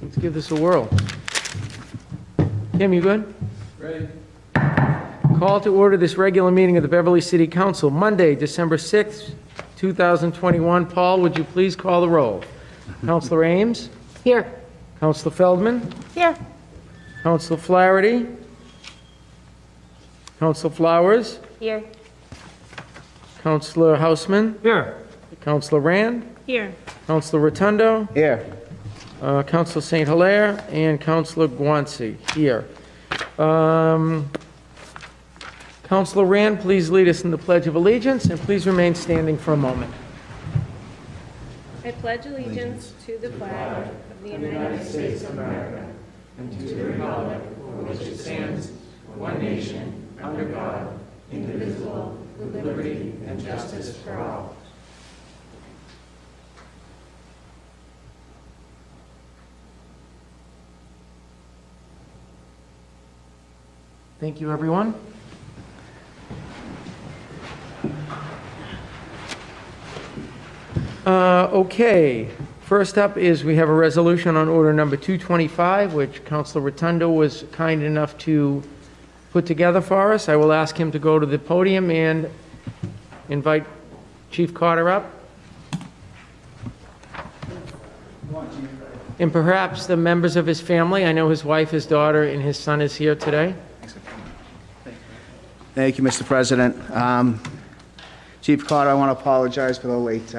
Let's give this a whirl. Kim, you good? Ready. Call to order this regular meeting of the Beverly City Council, Monday, December 6th, 2021. Paul, would you please call the roll? Councilor Ames? Here. Councilor Feldman? Here. Councilor Flaherty? Councilor Flowers? Here. Councilor Houseman? Here. Councilor Rand? Here. Councilor Rotundo? Here. Councilor St. Hilaire? And Councilor Guanci here. Councilor Rand, please lead us in the Pledge of Allegiance, and please remain standing for a moment. I pledge allegiance to the flag of the United States of America and to the republic for which it stands, one nation, under God, indivisible, with liberty and justice for all. Thank you, everyone. Okay, first up is we have a resolution on order number 225, which Councilor Rotundo was kind enough to put together for us. I will ask him to go to the podium and invite Chief Carter up. And perhaps the members of his family. I know his wife, his daughter, and his son is here today. Thank you, Mr. President. Chief Carter, I want to apologize for the late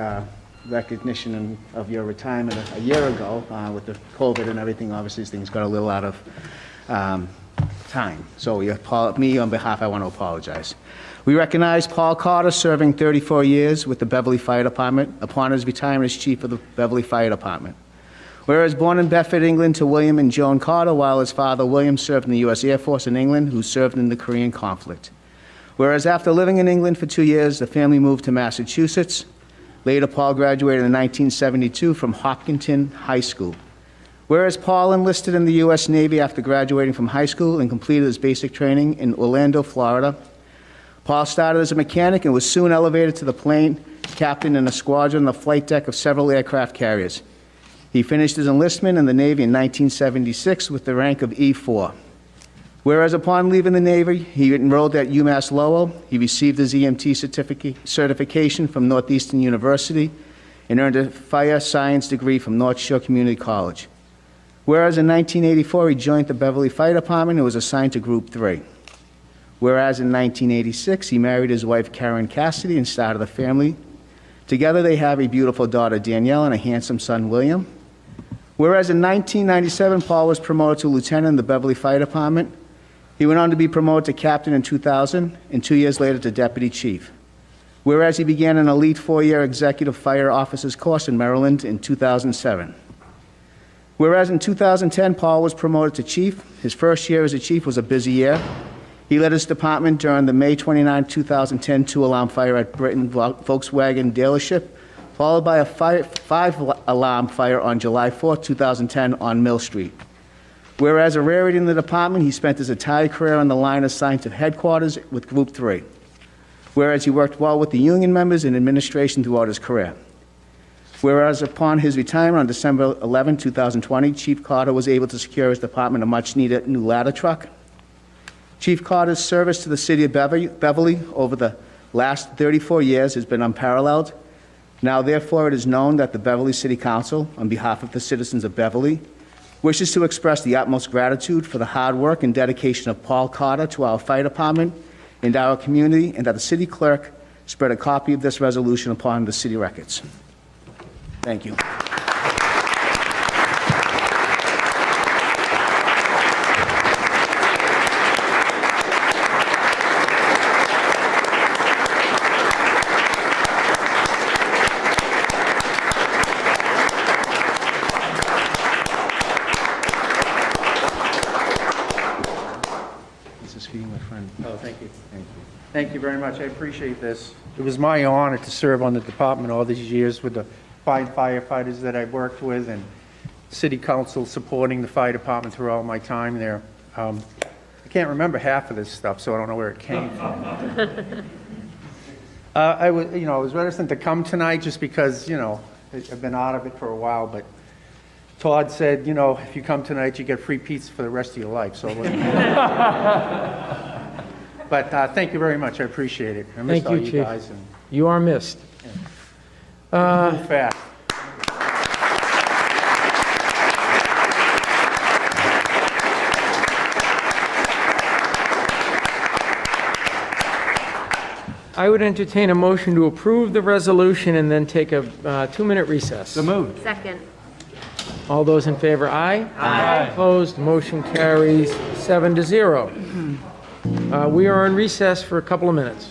recognition of your retirement a year ago with the COVID and everything. Obviously, things got a little out of time. So me, on behalf, I want to apologize. We recognize Paul Carter serving 34 years with the Beverly Fire Department upon his retirement as chief of the Beverly Fire Department. Whereas born in Bedford, England, to William and Joan Carter, while his father, William, served in the U.S. Air Force in England, who served in the Korean conflict. Whereas after living in England for 2 years, the family moved to Massachusetts. Later, Paul graduated in 1972 from Hopkinton High School. Whereas Paul enlisted in the U.S. Navy after graduating from high school and completed his basic training in Orlando, Florida. Paul started as a mechanic and was soon elevated to the plane captain in a squadron on the flight deck of several aircraft carriers. He finished his enlistment in the Navy in 1976 with the rank of E4. Whereas upon leaving the Navy, he enrolled at UMass Lowell. He received his EMT certification from Northeastern University and earned a fire science degree from North Shore Community College. Whereas in 1984, he joined the Beverly Fire Department and was assigned to Group 3. Whereas in 1986, he married his wife, Karen Cassidy, and started a family. Together, they have a beautiful daughter, Danielle, and a handsome son, William. Whereas in 1997, Paul was promoted to lieutenant in the Beverly Fire Department. He went on to be promoted to captain in 2000, and 2 years later to deputy chief. Whereas he began an elite 4-year executive fire officers course in Maryland in 2007. Whereas in 2010, Paul was promoted to chief. His first year as a chief was a busy year. He led his department during the May 29, 2010 two-alarm fire at Britain Volkswagen dealership, followed by a five-alarm fire on July 4, 2010 on Mill Street. Whereas a rarity in the department, he spent his entire career on the line assigned to headquarters with Group 3. Whereas he worked well with the union members and administration throughout his career. Whereas upon his retirement on December 11, 2020, Chief Carter was able to secure his department a much-needed new ladder truck. Chief Carter's service to the city of Beverly over the last 34 years has been unparalleled. Now, therefore, it is known that the Beverly City Council, on behalf of the citizens of Beverly, wishes to express the utmost gratitude for the hard work and dedication of Paul Carter to our fire department and our community, and that the city clerk spread a copy of this resolution upon the city records. Thank you. Oh, thank you. Thank you. Thank you very much. I appreciate this. It was my honor to serve on the department all these years with the fine firefighters that I worked with and city council supporting the fire department through all my time there. I can't remember half of this stuff, so I don't know where it came from. I was reticent to come tonight just because, I've been out of it for a while, but Todd said, you know, if you come tonight, you get free pizza for the rest of your life, so. But thank you very much, I appreciate it. I missed Thank all you, you Chief. guys. And You are missed. move fast. I would entertain a motion to approve the resolution and then take a 2-minute recess. Second. All those in favor, aye? Aye. Opposed, motion carries 7-0. We are in recess for a couple of minutes.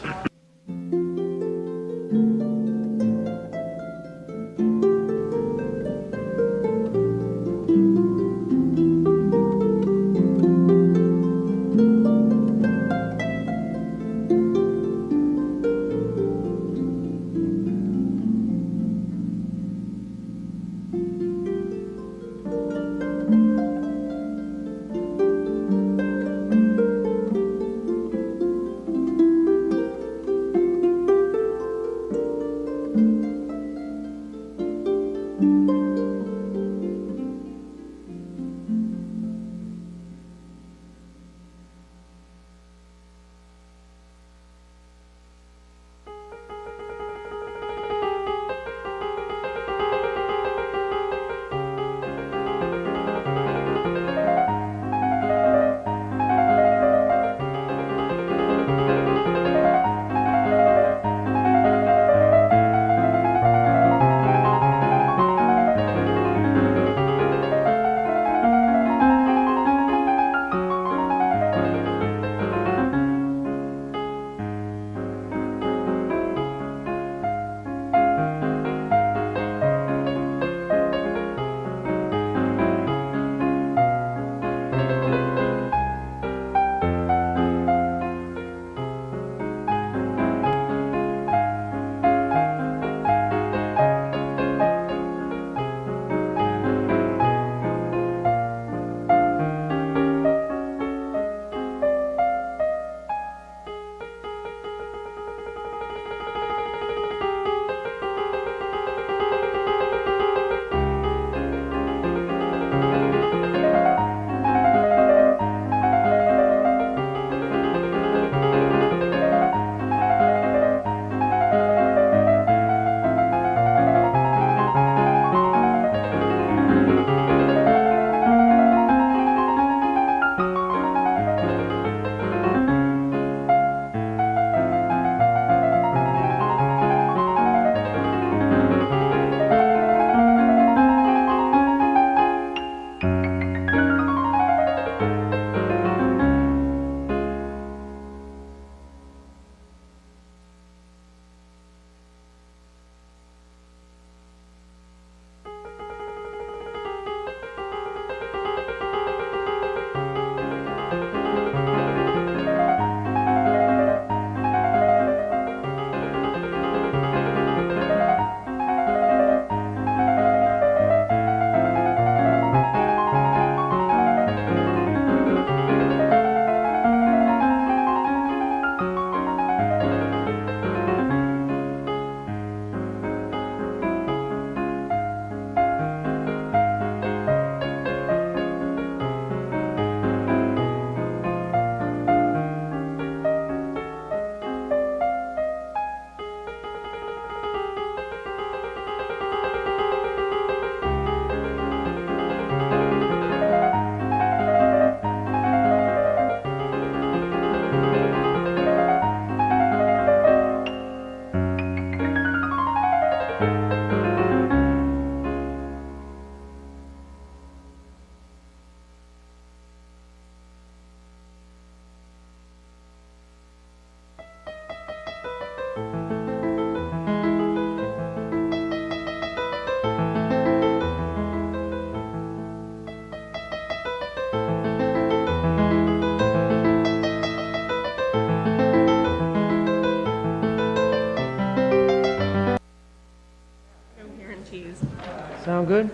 Sound good?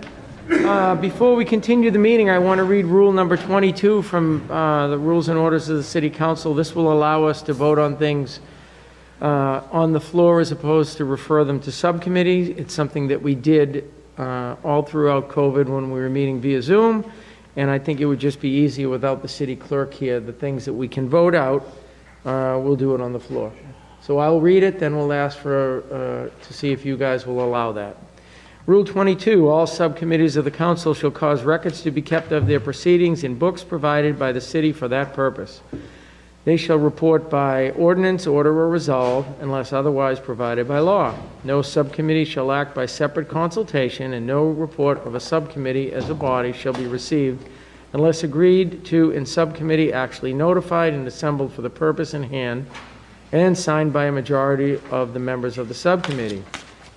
Before we continue the meeting, I want to read rule number 22 from the Rules and Orders of the City Council. This will allow us to vote on things on the floor as opposed to refer them to subcommittee. It's something that we did all throughout COVID when we were meeting via Zoom, and I think it would just be easier without the city clerk here. The things that we can vote out, we'll do it on the floor. So I'll read it, then we'll ask to see if you guys will allow that. Rule 22, all subcommittees of the council shall cause records to be kept of their proceedings in books provided by the city for that purpose. They shall report by ordinance, order, or resolve, unless otherwise provided by law. No subcommittee shall act by separate consultation, and no report of a subcommittee as a body shall be received unless agreed to in subcommittee, actually notified and assembled for the purpose in hand, and signed by a majority of the members of the subcommittee.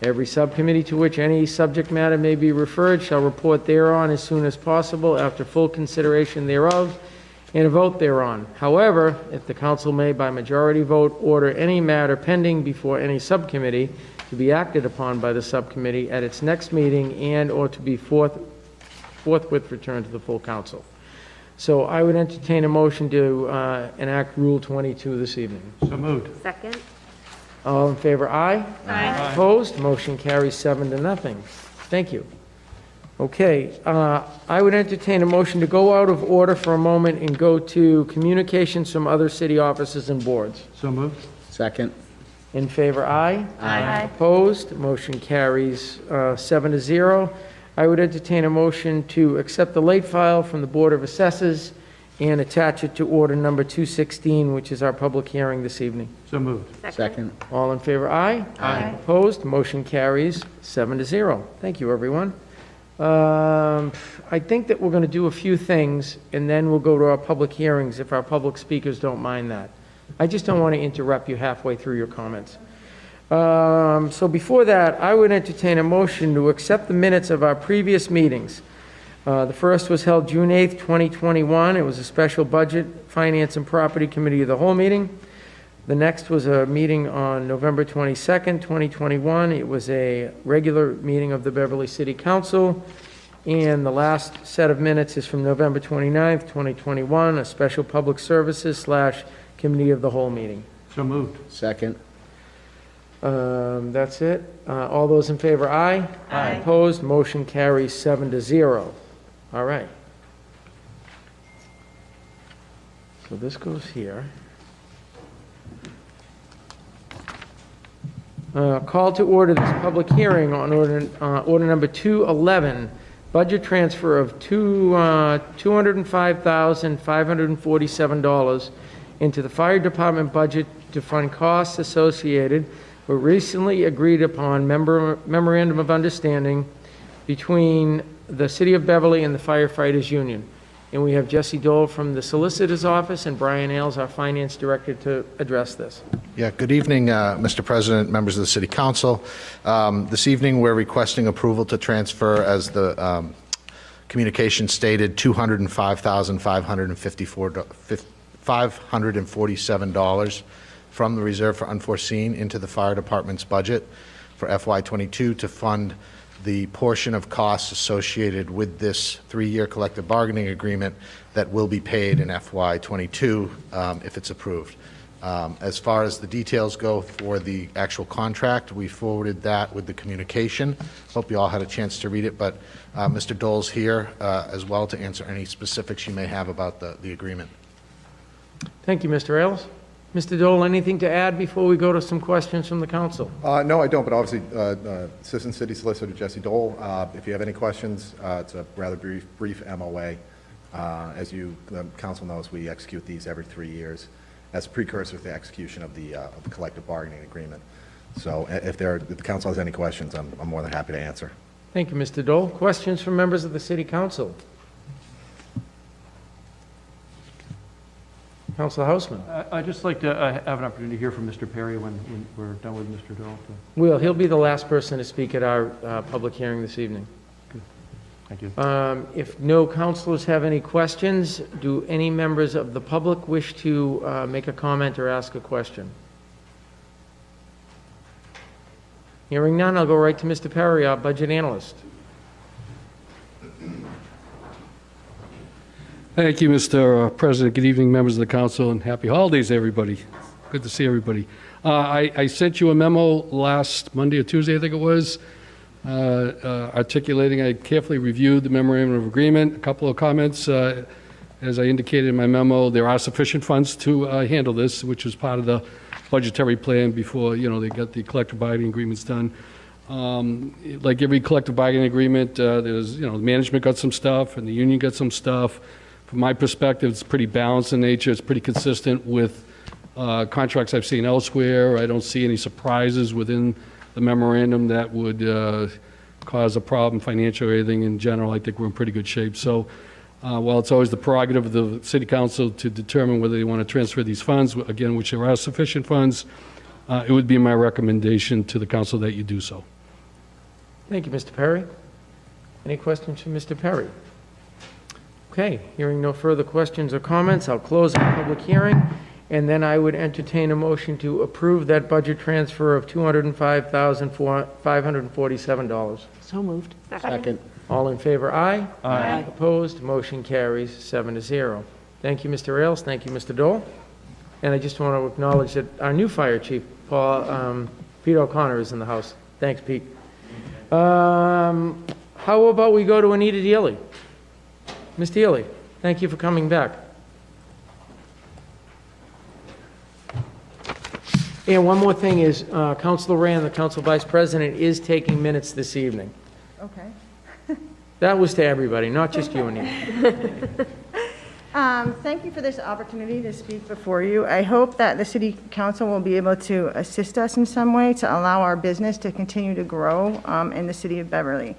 Every subcommittee to which any subject matter may be referred shall report thereon as soon as possible after full consideration thereof and a vote thereon. However, if the council may by majority vote order any matter pending before any subcommittee to be acted upon by the subcommittee at its next meeting and/or to be forthwith returned to the full council. So I would entertain a motion to enact Rule 22 this evening. So moved. Second. All in favor, aye? Aye. Opposed? Motion carries 7-0. Thank you. Okay, I would entertain a motion to go out of order for a moment and go to communications from other city offices and boards. So moved. Second. In favor, aye? Aye. Opposed? Motion carries 7-0. I would entertain a motion to accept the late file from the Board of Assessors and attach it to order number 216, which is our public hearing this evening. So moved. Second. All in favor, aye? Aye. Opposed? Motion carries 7-0. Thank you, everyone. I think that we're going to do a few things, and then we'll go to our public hearings if our public speakers don't mind that. I just don't want to interrupt you halfway through your comments. So before that, I would entertain a motion to accept the minutes of our previous meetings. The first was held June 8th, 2021. It was a special budget, finance, and property committee of the whole meeting. The next was a meeting on November 22nd, 2021. It was a regular meeting of the Beverly City Council. And the last set of minutes is from November 29th, 2021, a special public services / committee of the whole meeting. So moved. Second. That's it. All those in favor, aye? Aye. Opposed? Motion carries 7-0. All right. So this goes here. Call to order this public hearing on order number 211, budget transfer of $205,547 into the fire department budget to fund costs associated with recently agreed upon memorandum of understanding between the City of Beverly and the Firefighters Union. And we have Jesse Dole from the Solicitor's Office and Brian Ailes, our Finance Director, to address this. Yeah, good evening, Mr. President, members of the City Council. This evening, we're requesting approval to transfer, as the communication stated, $547 from the Reserve for Unforeseen into the Fire Department's budget for FY22 to fund the portion of costs associated with this 3-year collective bargaining agreement that will be paid in FY22 if it's approved. As far as the details go for the actual contract, we forwarded that with the communication. Hope you all had a chance to read it, but Mr. Dole's here as well to answer any specifics you may have about the agreement. Thank you, Mr. Ailes. Mr. Dole, anything to add before we go to some questions from the council? No, I don't, but obviously, Assistant City Solicitor Jesse Dole, if you have any questions, it's a rather brief MOA. As the council knows, we execute these every 3 years as a precursor to the execution of the collective bargaining agreement. So if the council has any questions, I'm more than happy to answer. Thank you, Mr. Dole. Questions from members of the City Council? Councilor Houseman. I'd just like to have an opportunity to hear from Mr. Perry when we're done with Mr. Dole. He'll be the last person to speak at our public hearing this evening. Thank you. If no councilors have any questions, do any members of the public wish to make a comment or ask a question? Hearing none, I'll go right to Mr. Perry, our budget analyst. Thank you, Mr. President. Good evening, members of the council, and happy holidays, everybody. Good to see everybody. I sent you a memo last Monday or Tuesday, I think it was, articulating. I carefully reviewed the memorandum of agreement. A couple of comments. As I indicated in my memo, there are sufficient funds to handle this, which is part of the budgetary plan before, they got the collective bargaining agreements done. Like every collective bargaining agreement, there's, the management got some stuff and the union got some stuff. From my perspective, it's pretty balanced in nature. It's pretty consistent with contracts I've seen elsewhere. I don't see any surprises within the memorandum that would cause a problem financially or anything. In general, I think we're in pretty good shape. So while it's always the prerogative of the city council to determine whether they want to transfer these funds, again, which there are sufficient funds, it would be my recommendation to the council that you do so. Thank you, Mr. Perry. Any questions from Mr. Perry? Okay, hearing no further questions or comments, I'll close the public hearing, and then I would entertain a motion to approve that budget transfer of $205,547. So moved. Second. All in favor, aye? Aye. Opposed, motion carries 7-0. Thank you, Mr. Ailes, thank you, Mr. Dole. And I just want to acknowledge that our new fire chief, Pete O'Connor, is in the house. Thanks, Pete. How about we go to Anita Dealey? Ms. Dealey, thank you for coming back. And one more thing is, Councilor Rand, the council vice president, is taking minutes this evening. Okay. That was to everybody, not just you, Anita. Thank you for this opportunity to speak before you. I hope that the city council will be able to assist us in some way to allow our business to continue to grow in the city of Beverly.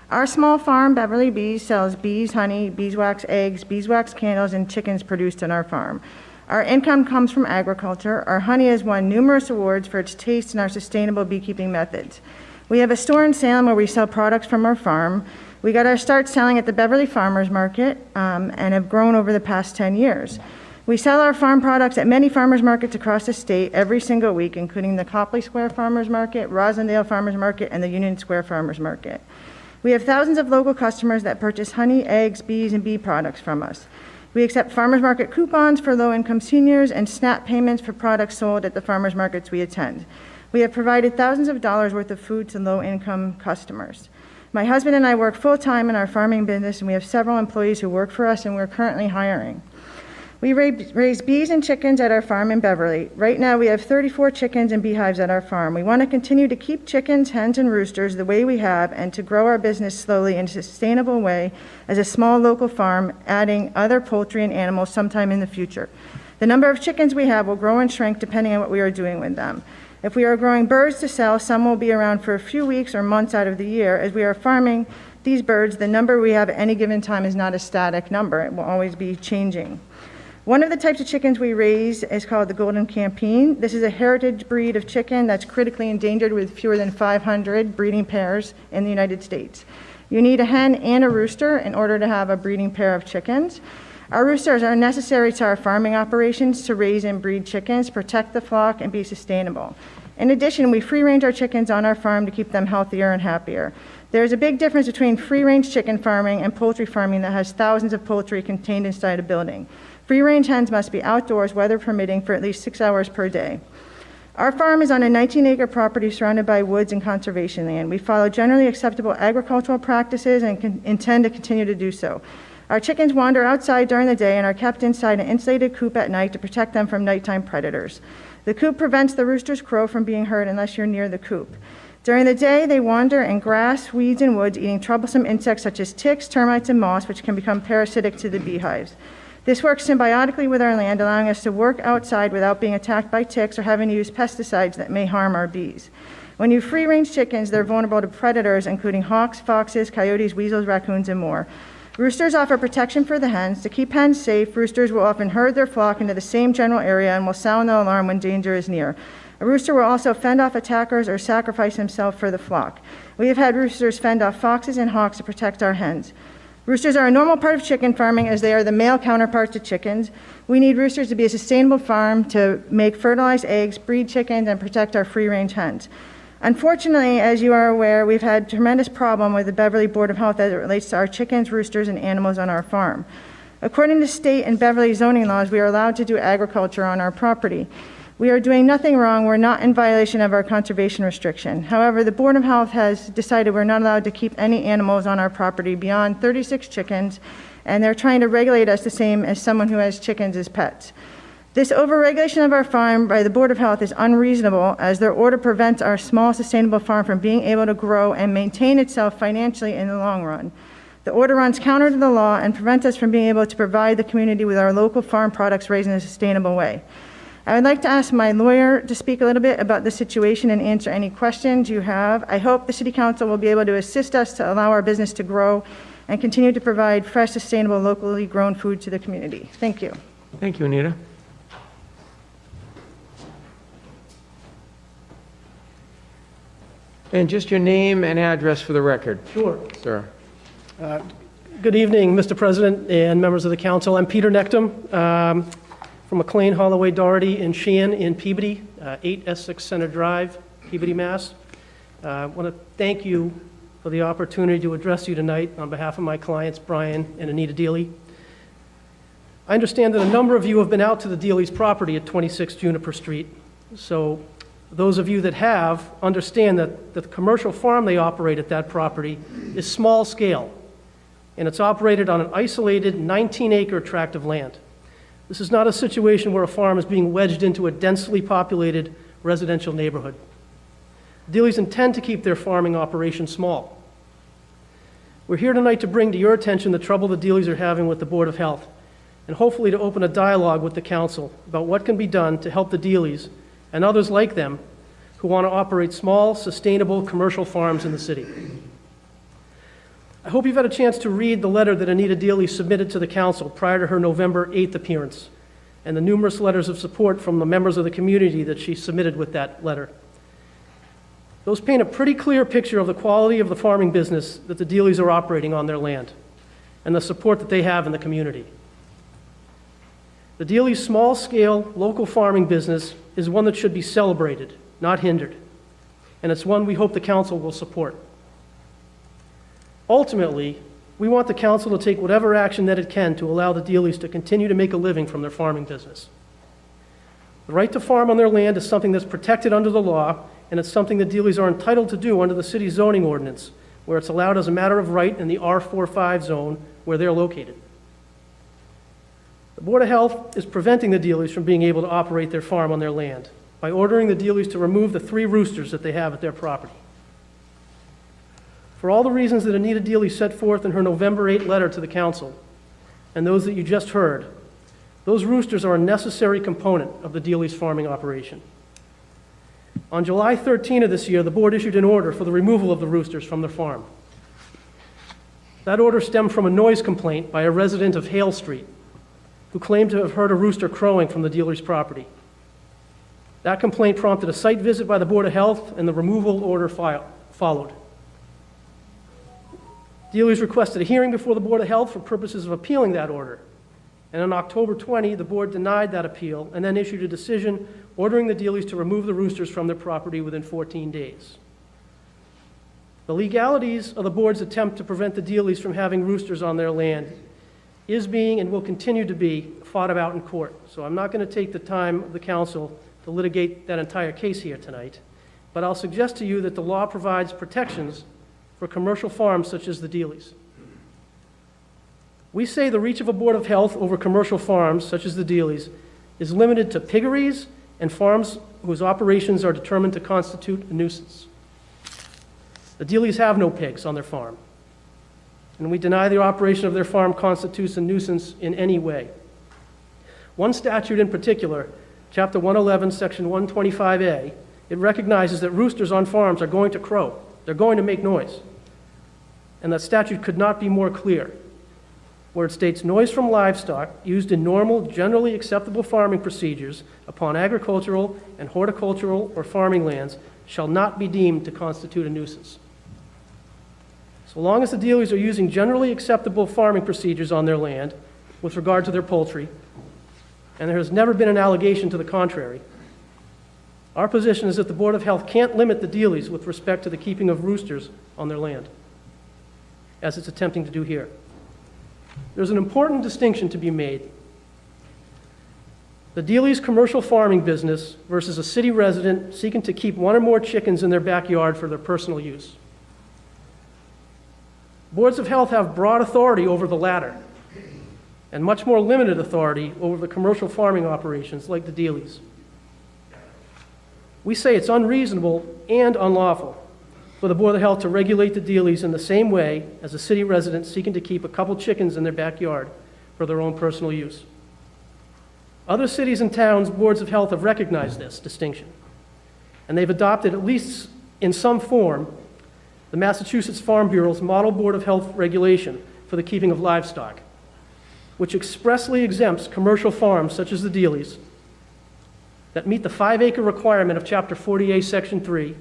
Our small farm, Beverly Bees, sells bees, honey, beeswax eggs, beeswax candles, and chickens produced on our farm. Our income comes from agriculture. Our honey has won numerous awards for its taste and our sustainable beekeeping methods. We have a store in Salem where we sell products from our farm. We got our start selling at the Beverly Farmers Market and have grown over the past 10 years. We sell our farm products at many farmers markets across the state every single week, including the Copley Square Farmers Market, Roslindale Farmers Market, and the Union Square Farmers Market. We have thousands of local customers that purchase honey, eggs, bees, and bee products from us. We accept farmers market coupons for low-income seniors and SNAP payments for products sold at the farmers markets we attend. We have provided thousands of dollars worth of food to low-income customers. My husband and I work full-time in our farming business, and we have several employees who work for us, and we're currently hiring. We raise bees and chickens at our farm in Beverly. Right now, we have 34 chickens and beehives at our farm. We want to continue to keep chickens, hens, and roosters the way we have and to grow our business slowly in a sustainable way as a small local farm, adding other poultry and animals sometime in the future. The number of chickens we have will grow and shrink depending on what we are doing with them. If we are growing birds to sell, some will be around for a few weeks or months out of the year. As we are farming these birds, the number we have at any given time is not a static number. It will always be changing. One of the types of chickens we raise is called the Golden Campine. This is a heritage breed of chicken that's critically endangered with fewer than 500 breeding pairs in the United States. You need a hen and a rooster in order to have a breeding pair of chickens. Our roosters are necessary to our farming operations to raise and breed chickens, protect the flock, and be sustainable. In addition, we free-range our chickens on our farm to keep them healthier and happier. There's a big difference between free-range chicken farming and poultry farming that has thousands of poultry contained inside a building. Free-range hens must be outdoors, weather permitting, for at least 6 hours per day. Our farm is on a 19-acre property surrounded by woods and conservation land. We follow generally acceptable agricultural practices and intend to continue to do so. Our chickens wander outside during the day and are kept inside an insulated coop at night to protect them from nighttime predators. The coop prevents the rooster's crow from being heard unless you're near the coop. During the day, they wander in grass, weeds, and woods, eating troublesome insects such as ticks, termites, and moss, which can become parasitic to the beehives. This works symbiotically with our land, allowing us to work outside without being attacked by ticks or having to use pesticides that may harm our bees. When you free-range chickens, they're vulnerable to predators, including hawks, foxes, coyotes, weasels, raccoons, and more. Roosters offer protection for the hens. To keep hens safe, roosters will often herd their flock into the same general area and will sound the alarm when danger is near. A rooster will also fend off attackers or sacrifice himself for the flock. We have had roosters fend off foxes and hawks to protect our hens. Roosters are a normal part of chicken farming as they are the male counterparts to chickens. We need roosters to be a sustainable farm to make fertilized eggs, breed chickens, and protect our free-range hens. Unfortunately, as you are aware, we've had tremendous problem with the Beverly Board of Health as it relates to our chickens, roosters, and animals on our farm. According to state and Beverly zoning laws, we are allowed to do agriculture on our property. We are doing nothing wrong. We're not in violation of our conservation restriction. However, the Board of Health has decided we're not allowed to keep any animals on our property beyond 36 chickens, and they're trying to regulate us the same as someone who has chickens as pets. This overregulation of our farm by the Board of Health is unreasonable, as their order prevents our small sustainable farm from being able to grow and maintain itself financially in the long run. The order runs counter to the law and prevents us from being able to provide the community with our local farm products raised in a sustainable way. I would like to ask my lawyer to speak a little bit about the situation and answer any questions you have. I hope the City Council will be able to assist us to allow our business to grow and continue to provide fresh, sustainable, locally grown food to the community. Thank you. Thank you, Anita. And just your name and address for the record. Sure. Sir. Good evening, Mr. President and members of the council. I'm Peter Nectum from McLean, Holloway, Doherty, and Sheehan in Peabody, 8 Essex Center Drive, Peabody, Mass. I want to thank you for the opportunity to address you tonight on behalf of my clients, Brian and Anita Deely. I understand that a number of you have been out to the Deely's property at 26 Juniper Street. So those of you that have understand that the commercial farm they operate at that property is small scale, and it's operated on an isolated 19-acre tract of land. This is not a situation where a farm is being wedged into a densely populated residential neighborhood. Deely's intend to keep their farming operation small. We're here tonight to bring to your attention the trouble the Deely's are having with the Board of Health, and hopefully to open a dialogue with the council about what can be done to help the Deely's and others like them who want to operate small, sustainable commercial farms in the city. I hope you've had a chance to read the letter that Anita Deely submitted to the council prior to her November 8th appearance, and the numerous letters of support from the members of the community that she submitted with that letter. Those paint a pretty clear picture of the quality of the farming business that the Deely's are operating on their land and the support that they have in the community. The Deely's small-scale local farming business is one that should be celebrated, not hindered, and it's one we hope the council will support. Ultimately, we want the council to take whatever action that it can to allow the Deely's to continue to make a living from their farming business. The right to farm on their land is something that's protected under the law, and it's something the Deely's are entitled to do under the city's zoning ordinance, where it's allowed as a matter of right in the R45 zone where they're located. The Board of Health is preventing the Deely's from being able to operate their farm on their land by ordering the Deely's to remove the 3 roosters that they have at their property. For all the reasons that Anita Deely set forth in her November 8 letter to the council, and those that you just heard, those roosters are a necessary component of the Deely's farming operation. On July 13 of this year, the board issued an order for the removal of the roosters from their farm. That order stemmed from a noise complaint by a resident of Hale Street, who claimed to have heard a rooster crowing from the Deely's property. That complaint prompted a site visit by the Board of Health, and the removal order followed. Deely's requested a hearing before the Board of Health for purposes of appealing that order. And on October 20, the board denied that appeal and then issued a decision ordering the Deely's to remove the roosters from their property within 14 days. The legalities of the board's attempt to prevent the Deely's from having roosters on their land is being and will continue to be fought about in court. So I'm not going to take the time of the council to litigate that entire case here tonight, but I'll suggest to you that the law provides protections for commercial farms such as the Deely's. We say the reach of a Board of Health over commercial farms such as the Deely's is limited to piggeries and farms whose operations are determined to constitute a nuisance. The Deely's have no pigs on their farm, and we deny the operation of their farm constitutes a nuisance in any way. One statute in particular, Chapter 111, Section 125A, it recognizes that roosters on farms are going to crow. They're going to make noise. And that statute could not be more clear, where it states noise from livestock used in normal, generally acceptable farming procedures upon agricultural and horticultural or farming lands shall not be deemed to constitute a nuisance. So long as the Deely's are using generally acceptable farming procedures on their land with regard to their poultry, and there has never been an allegation to the contrary, our position is that the Board of Health can't limit the Deely's with respect to the keeping of roosters on their land, as it's attempting to do here. There's an important distinction to be made. The Dealey's commercial farming business versus a city resident seeking to keep one or more chickens in their backyard for their personal use. Boards of health have broad authority over the latter and much more limited authority over the commercial farming operations like the Dealey's. We say it's unreasonable and unlawful for the Board of Health to regulate the Dealey's in the same way as a city resident seeking to keep a couple chickens in their backyard for their own personal use. Other cities and towns' boards of health have recognized this distinction, and they've adopted, at least in some form, the Massachusetts Farm Bureau's Model Board of Health regulation for the keeping of livestock, which expressly exempts commercial farms such as the Dealey's that meet the 5-acre requirement of Chapter 48, Section 3,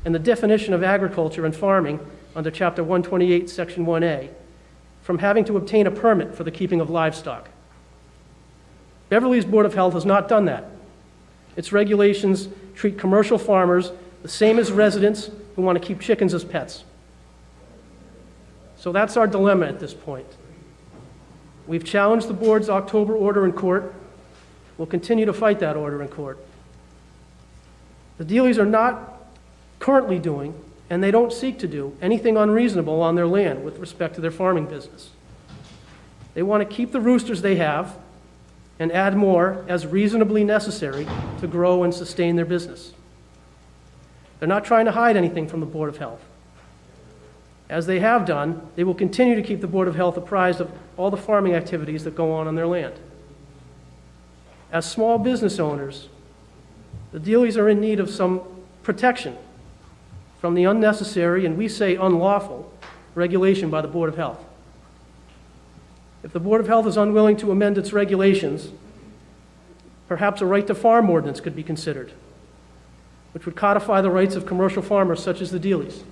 and the definition of agriculture and farming under Chapter 128, Section 1A, from having to obtain a permit for the keeping of livestock. Beverly's Board of Health has not done that. Its regulations treat commercial farmers the same as residents who want to keep chickens as pets. So that's our dilemma at this point. We've challenged the board's October order in court. We'll continue to fight that order in court. The Dealey's are not currently doing, and they don't seek to do, anything unreasonable on their land with respect to their farming business. They want to keep the roosters they have and add more as reasonably necessary to grow and sustain their business. They're not trying to hide anything from the Board of Health. As they have done, they will continue to keep the Board of Health apprised of all the farming activities that go on their land. As small business owners, the Dealey's are in need of some protection from the unnecessary, and we say unlawful, regulation by the Board of Health. If the Board of Health is unwilling to amend its regulations, perhaps a right to farm ordinance could be considered, which would codify the rights of commercial farmers such as the Dealey's.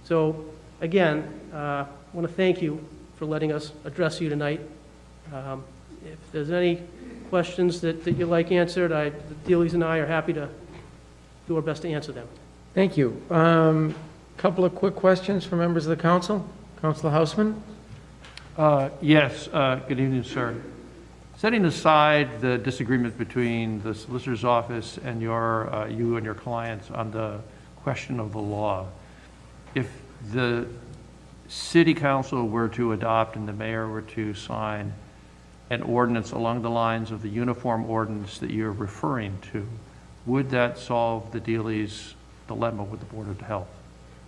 So, again, I want to thank you for letting us address you tonight. If there's any questions that you'd like answered, the Dealey's and I are happy to do our best to answer them. Thank you. Couple of quick questions for members of the council. Councilor Houseman? Yes, good evening, sir. Setting aside the disagreement between the solicitor's office and you and your clients on the question of the law, if the city council were to adopt and the mayor were to sign an ordinance along the lines of the uniform ordinance that you're referring to, would that solve the Dealey's dilemma with the Board of Health?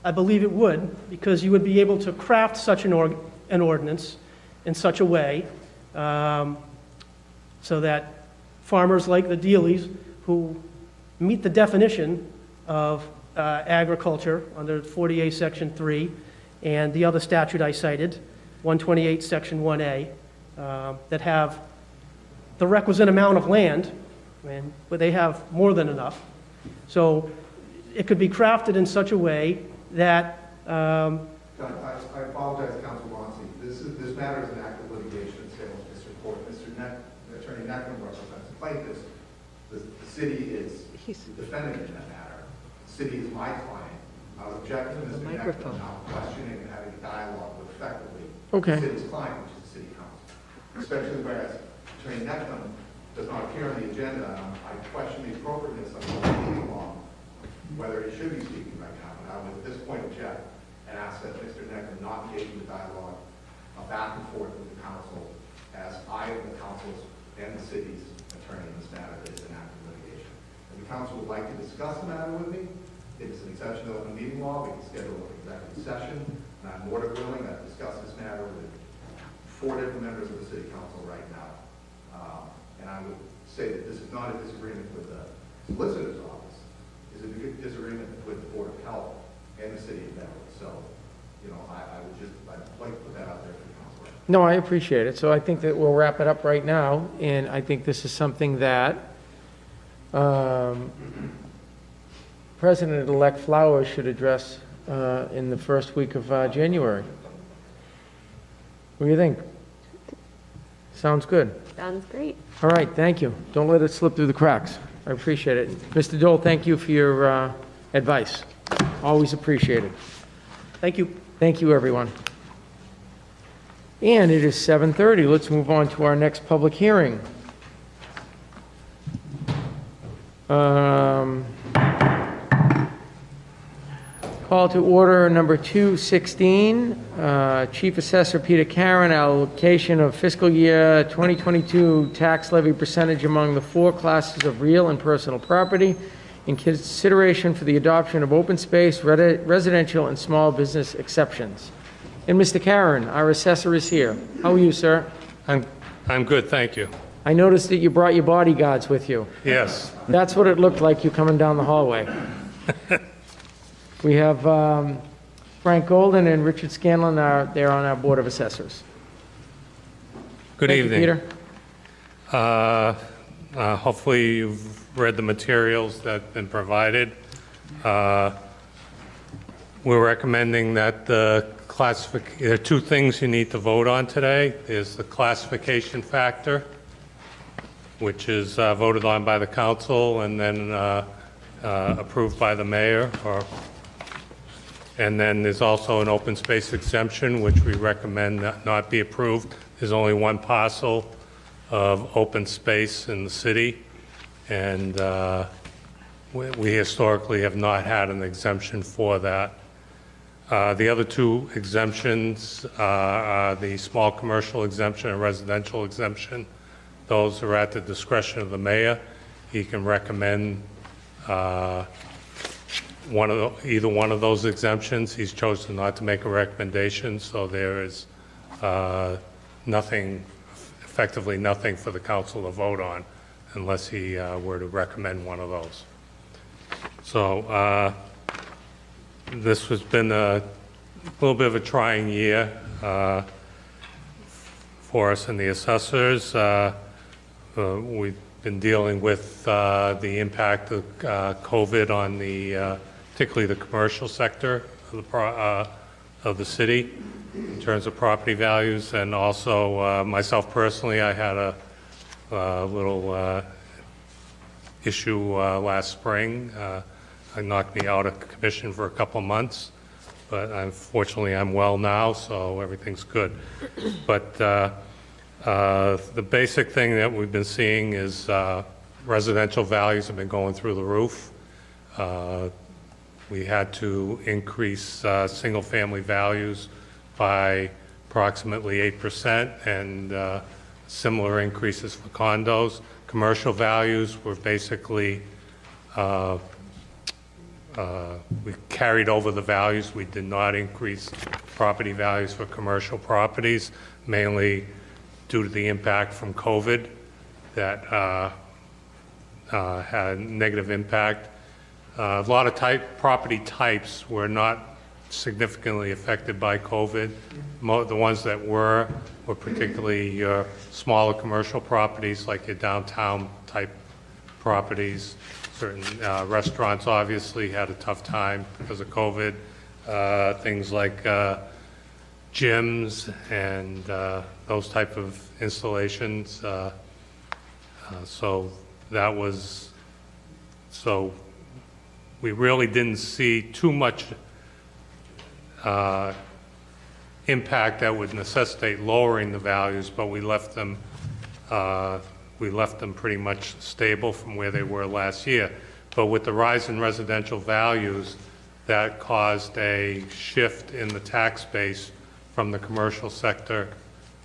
I believe it would, because you would be able to craft such an ordinance in such a way so that farmers like the Dealey's, who meet the definition of agriculture under 48 Section 3 and the other statute I cited, 128 Section 1A, that have the requisite amount of land, but they have more than enough. So it could be crafted in such a way that I apologize, Council Wamsley. This matter is an active litigation in Salem District Court. Attorney Neckman represents the plaintiffs. The city is defending in that matter. The city is my client. I was objecting to Mr. Neckman not questioning and having a dialogue with effectively the city's client, which is the city council. Especially whereas Attorney Neckman does not appear on the agenda. I question the appropriateness of the meeting law, whether he should be speaking right now. But I would at this point object and ask that Mr. Neckman not engage in the dialogue back and forth with the council, as I am the council's and the city's attorney in this matter that is an active litigation. If the council would like to discuss the matter with me, it is an exception to open meeting law. We can schedule an executive session, and I'm more than willing to discuss this matter with 4 different members of the city council right now. And I would say that this is not a disagreement with the solicitor's office. It's a disagreement with the Board of Health and the city of Beverly. So, I'd like to put that out there for the council. No, I appreciate it. So I think that we'll wrap it up right now, and I think this is something that President-elect Flowers should address in the first week of January. What do you think? Sounds good. Sounds great. All right, thank you. Don't let it slip through the cracks. I appreciate it. Mr. Dole, thank you for your advice. Always appreciated. Thank you. Thank you, everyone. And it is 7:30. Let's move on to our next public hearing. Call to order number 216, Chief Assessor Peter Karen, allocation of fiscal year 2022 tax levy percentage among the 4 classes of real and personal property in consideration for the adoption of open space, residential, and small business exceptions. And Mr. Karen, our assessor is here. How are you, sir? I'm good, thank you. I noticed that you brought your bodyguards with you. Yes. That's what it looked like you coming down the hallway. We have Frank Golden and Richard Scanlon there on our Board of Assessors. Good Thank you, evening. Peter. Hopefully you've read the materials that have been provided. We're recommending that there are 2 things you need to vote on today. There's the classification factor, which is voted on by the council and then approved by the mayor. And then there's also an open space exemption, which we recommend not be approved. There's only 1 parcel of open space in the city, and we historically have not had an exemption for that. The other 2 exemptions are the small commercial exemption and residential exemption. Those are at the discretion of the mayor. He can recommend either one of those exemptions. He's chosen not to make a recommendation, so there is effectively nothing for the council to vote on unless he were to recommend one of those. So this has been a little bit of a trying year for us and the assessors. We've been dealing with the impact of COVID on particularly the commercial sector of the city in terms of property values, and also myself personally, I had a little issue last spring. It knocked me out of commission for a couple of months, but unfortunately I'm well now, so everything's good. But the basic thing that we've been seeing is residential values have been going through the roof. We had to increase single-family values by approximately 8% and similar increases for condos. Commercial values were basically, we carried over the values. We did not increase property values for commercial properties, mainly due to the impact from COVID that had a negative impact. A lot of property types were not significantly affected by COVID. The ones that were particularly your smaller commercial properties, like your downtown type properties. Certain restaurants obviously had a tough time because of COVID. Things like gyms and those type of installations. So we really didn't see too much impact that would necessitate lowering the values, but we left them pretty much stable from where they were last year. But with the rise in residential values, that caused a shift in the tax base from the commercial sector,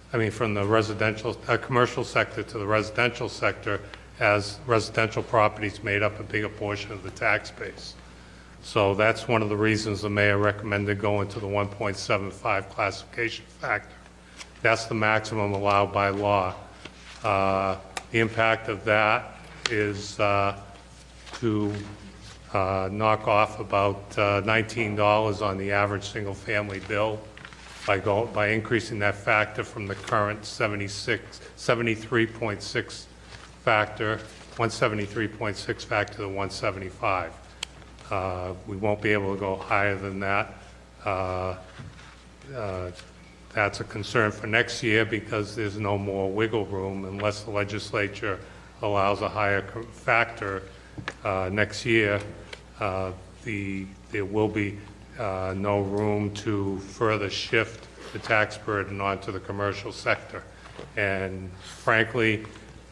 from the commercial sector to the residential sector, as residential properties made up a bigger portion of the tax base. So that's one of the reasons the mayor recommended going to the 1.75 classification factor. That's the maximum allowed by law. The impact of that is to knock off about $19 on the average single-family bill by increasing that factor from the current 73.6 factor, 173.6 factor to 175. We won't be able to go higher than that. That's a concern for next year because there's no more wiggle room unless the legislature allows a higher factor next year. There will be no room to further shift the tax burden onto the commercial sector. And frankly,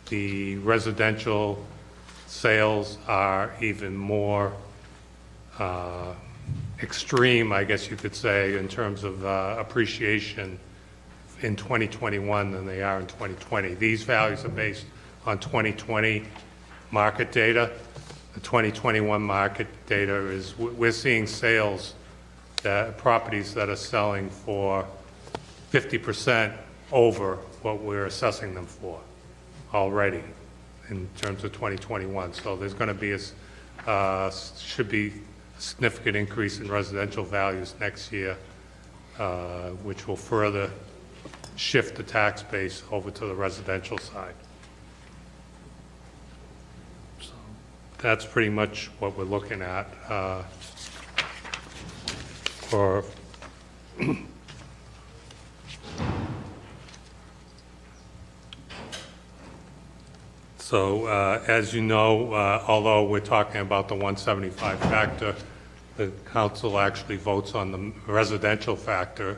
the residential sales are even more extreme, I guess you could say, in terms of appreciation in 2021 than they are in 2020. These values are based on 2020 market data. The 2021 market data is, we're seeing sales, that properties that are selling for 50% over what we're assessing them for already in terms of 2021. So there's going to be should be a significant increase in residential values next year, which will further shift the tax base over to the residential side. So that's pretty much what we're looking at for So, as you know, although we're talking about the 175 factor, the council actually votes on the residential factor.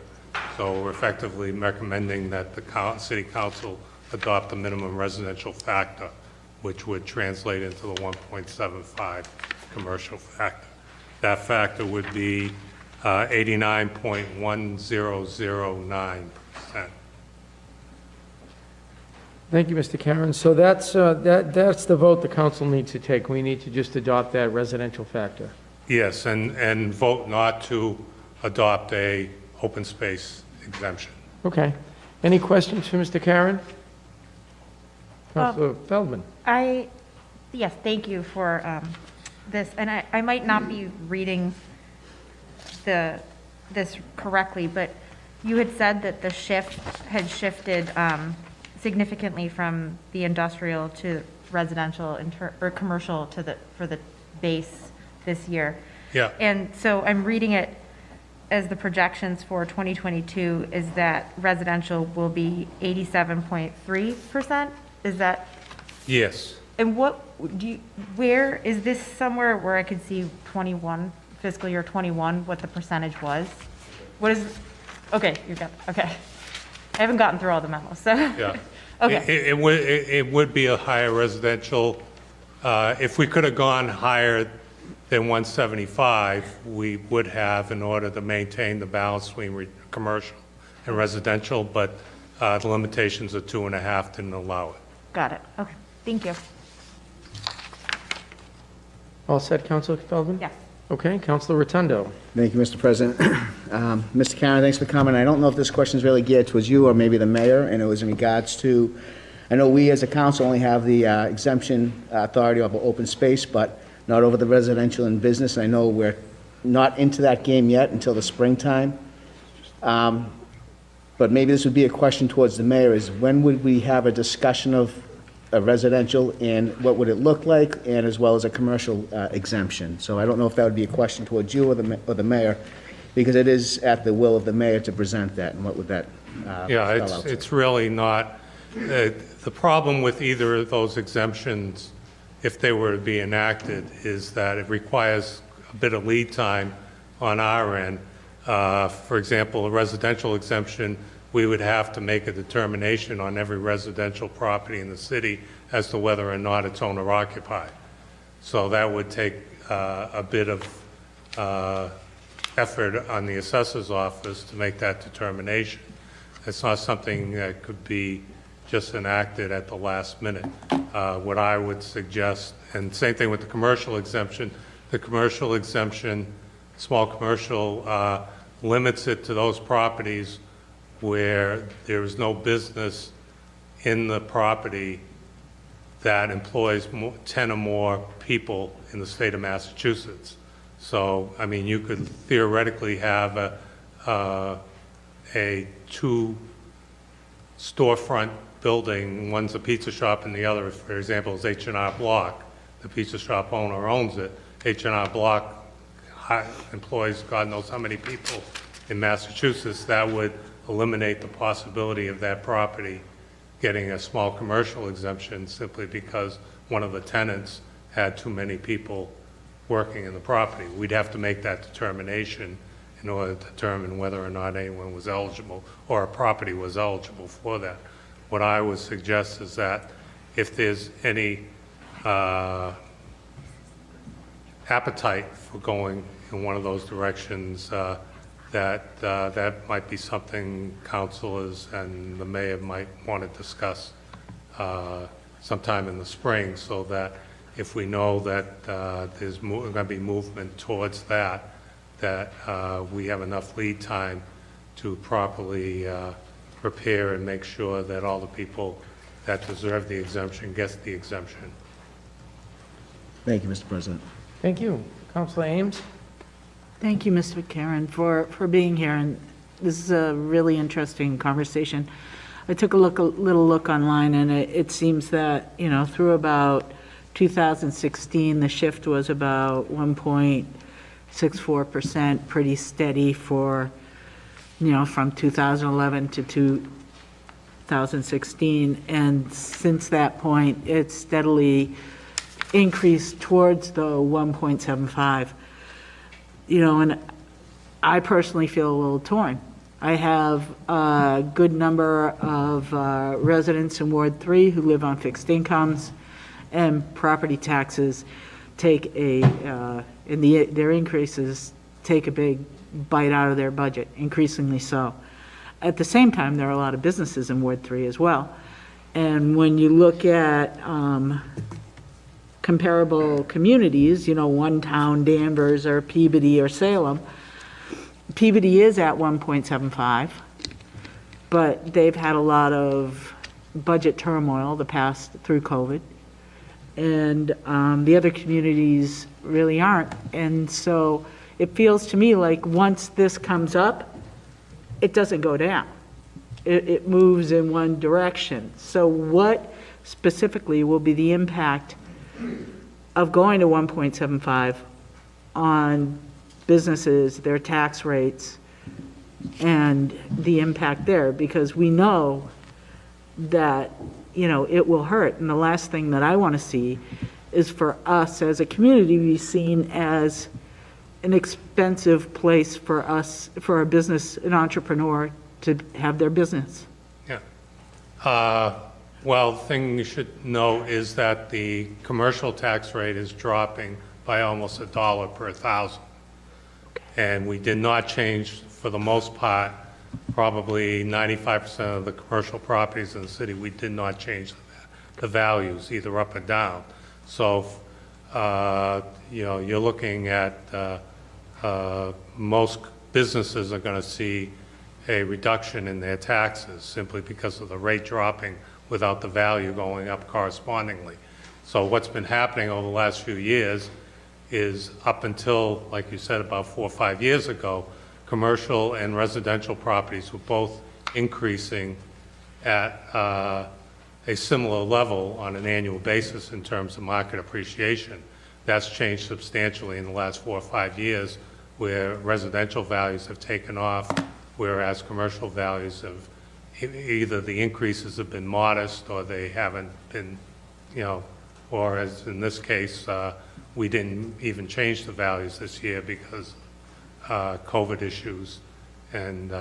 So we're effectively recommending that the city council adopt the minimum residential factor, which would translate into the 1.75 commercial factor. That factor would be 89.1009%. Thank you, Mr. Karen. So that's the vote the council needs to take. We need to just adopt that residential factor. Yes, and vote not to adopt a open space exemption. Okay. Any questions for Mr. Karen? Councilor Feldman? Yes, thank you for this. And I might not be reading this correctly, but you had said that the shift had shifted significantly from the industrial to residential or commercial for the base this year. Yeah. And so I'm reading it as the projections for 2022 is that residential will be 87.3%. Is that? Yes. And where is this somewhere where I could see 21, fiscal year 21, what the percentage was? What is, okay, you got, okay. I haven't gotten through all the memos, so. Yeah. Okay. It would be a higher residential. If we could have gone higher than 175, we would have in order to maintain the balance between commercial and residential, but the limitations of 2.5 didn't allow it. Got it. Okay. Thank you. All set, Councilor Feldman? Yes. Okay, Councilor Rotundo? Thank you, Mr. President. Mr. Karen, thanks for coming. I don't know if this question is really geared towards you or maybe the mayor, and it was in regards to, I know we as a council only have the exemption authority over open space, but not over the residential and business. I know we're not into that game yet until the springtime. But maybe this would be a question towards the mayor, is when would we have a discussion of a residential and what would it look like, and as well as a commercial exemption? So I don't know if that would be a question towards you or the mayor, because it is at the will of the mayor to present that, and what would that Yeah, spell out? it's really not. The problem with either of those exemptions, if they were to be enacted, is that it requires a bit of lead time on our end. For example, a residential exemption, we would have to make a determination on every residential property in the city as to whether or not it's owner occupied. So that would take a bit of effort on the assessor's office to make that determination. It's not something that could be just enacted at the last minute. What I would suggest, and same thing with the commercial exemption, small commercial, limits it to those properties where there is no business in the property that employs 10 or more people in the state of Massachusetts. So, I mean, you could theoretically have a 2 storefront building. One's a pizza shop and the other, for example, is H&R Block. The pizza shop owner owns it. H&R Block employs God knows how many people in Massachusetts. That would eliminate the possibility of that property getting a small commercial exemption simply because one of the tenants had too many people working in the property. We'd have to make that determination in order to determine whether or not anyone was eligible or a property was eligible for that. What I would suggest is that if there's any appetite for going in one of those directions, that might be something councilors and the mayor might want to discuss sometime in the spring, so that if we know that there's going to be movement towards that, we have enough lead time to properly prepare and make sure that all the people that deserve the exemption gets the exemption. Thank you, Mr. President. Thank you. Councilor Ames? Thank you, Mr. McCarron, for being here, and this is a really interesting conversation. I took a little look online, and it seems that, through about 2016, the shift was about 1.64%, pretty steady for, from 2011 to 2016, and since that point, it's steadily increased towards the 1.75. And I personally feel a little torn. I have a good number of residents in Ward 3 who live on fixed incomes, and property taxes take their increases take a big bite out of their budget, increasingly so. At the same time, there are a lot of businesses in Ward 3 as well. And when you look at comparable communities, one town, Danvers or Peabody or Salem, Peabody is at 1.75, but they've had a lot of budget turmoil through COVID, and the other communities really aren't. And so it feels to me like once this comes up, it doesn't go down. It moves in one direction. So what specifically will be the impact of going to 1.75 on businesses, their tax rates, and the impact there? Because we know that, it will hurt. And the last thing that I want to see is for us as a community to be seen as an expensive place for us, for a business, an entrepreneur to have their business. Yeah. Well, the thing you should know is that the commercial tax rate is dropping by almost $1 per 1,000. And we did not change, for the most part, probably 95% of the commercial properties in the city, we did not change the values, either up or down. So, you're looking at most businesses are going to see a reduction in their taxes simply because of the rate dropping without the value going up correspondingly. So what's been happening over the last few years is, up until, like you said, about 4 or 5 years ago, commercial and residential properties were both increasing at a similar level on an annual basis in terms of market appreciation. That's changed substantially in the last 4 or 5 years, where residential values have taken off, whereas commercial values have, either the increases have been modest or they haven't been, or as in this case, we didn't even change the values this year because COVID issues and,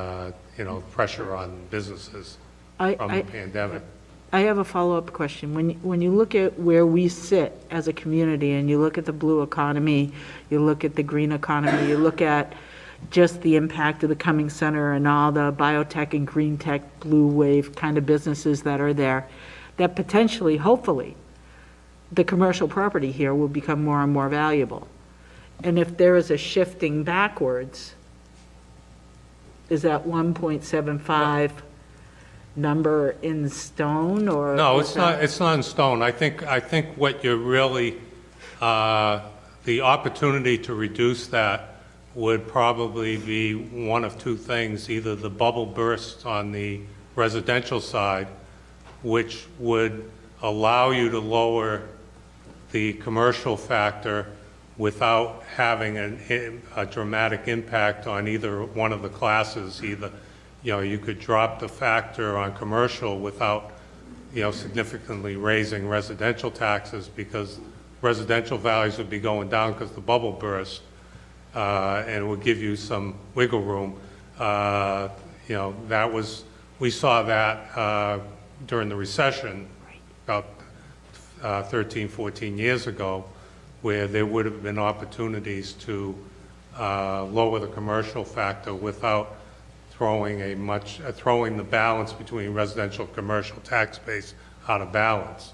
pressure on businesses from the pandemic. I have a follow-up question. When you look at where we sit as a community, and you look at the blue economy, you look at the green economy, you look at just the impact of the Cummings Center and all the biotech and green tech blue wave kind of businesses that are there, that potentially, hopefully, the commercial property here will become more and more valuable. And if there is a shifting backwards, is that 1.75 number in stone, or? No, it's not in stone. I think what you're really, the opportunity to reduce that would probably be one of two things: either the bubble bursts on the residential side, which would allow you to lower the commercial factor without having a dramatic impact on either one of the classes. Either, you could drop the factor on commercial without, significantly raising residential taxes, because residential values would be going down because the bubble burst, and it would give you some wiggle room. We saw that during the recession about 13, 14 years ago, where there would have been opportunities to lower the commercial factor without throwing the balance between residential and commercial tax base out of balance.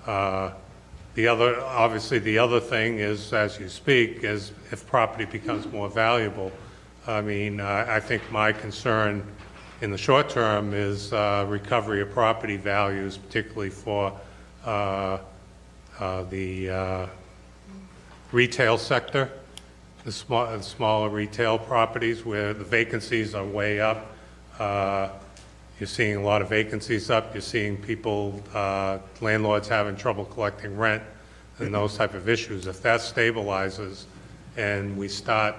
Obviously, the other thing is, as you speak, is if property becomes more valuable. I mean, I think my concern in the short term is recovery of property values, particularly for the retail sector, the smaller retail properties where the vacancies are way up. You're seeing a lot of vacancies up. You're seeing people, landlords having trouble collecting rent and those type of issues. If that stabilizes and we start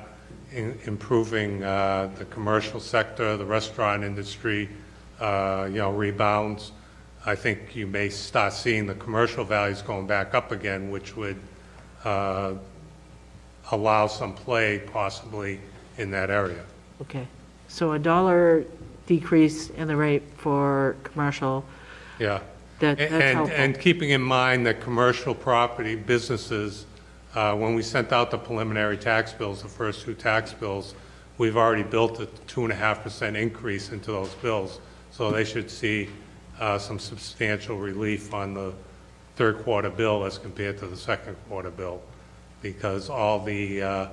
improving the commercial sector, the restaurant industry, rebounds, I think you may start seeing the commercial values going back up again, which would allow some play possibly in that area. Okay, so $1 decrease in the rate for commercial. Yeah. That's helpful. And keeping in mind that commercial property businesses, when we sent out the preliminary tax bills, the first 2 tax bills, we've already built a 2.5% increase into those bills. So they should see some substantial relief on the third quarter bill as compared to the second quarter bill, because all the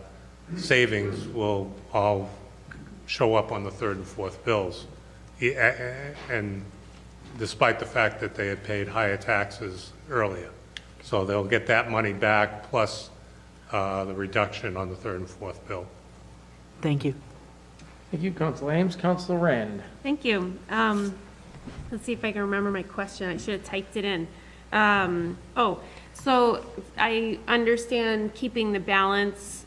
savings will all show up on the third and fourth bills. And despite the fact that they had paid higher taxes earlier. So they'll get that money back plus the reduction on the third and fourth bill. Thank you. Thank you, Councilor Ames. Councilor Rand. Thank you. Let's see if I can remember my question. I should have typed it in. So I understand keeping the balance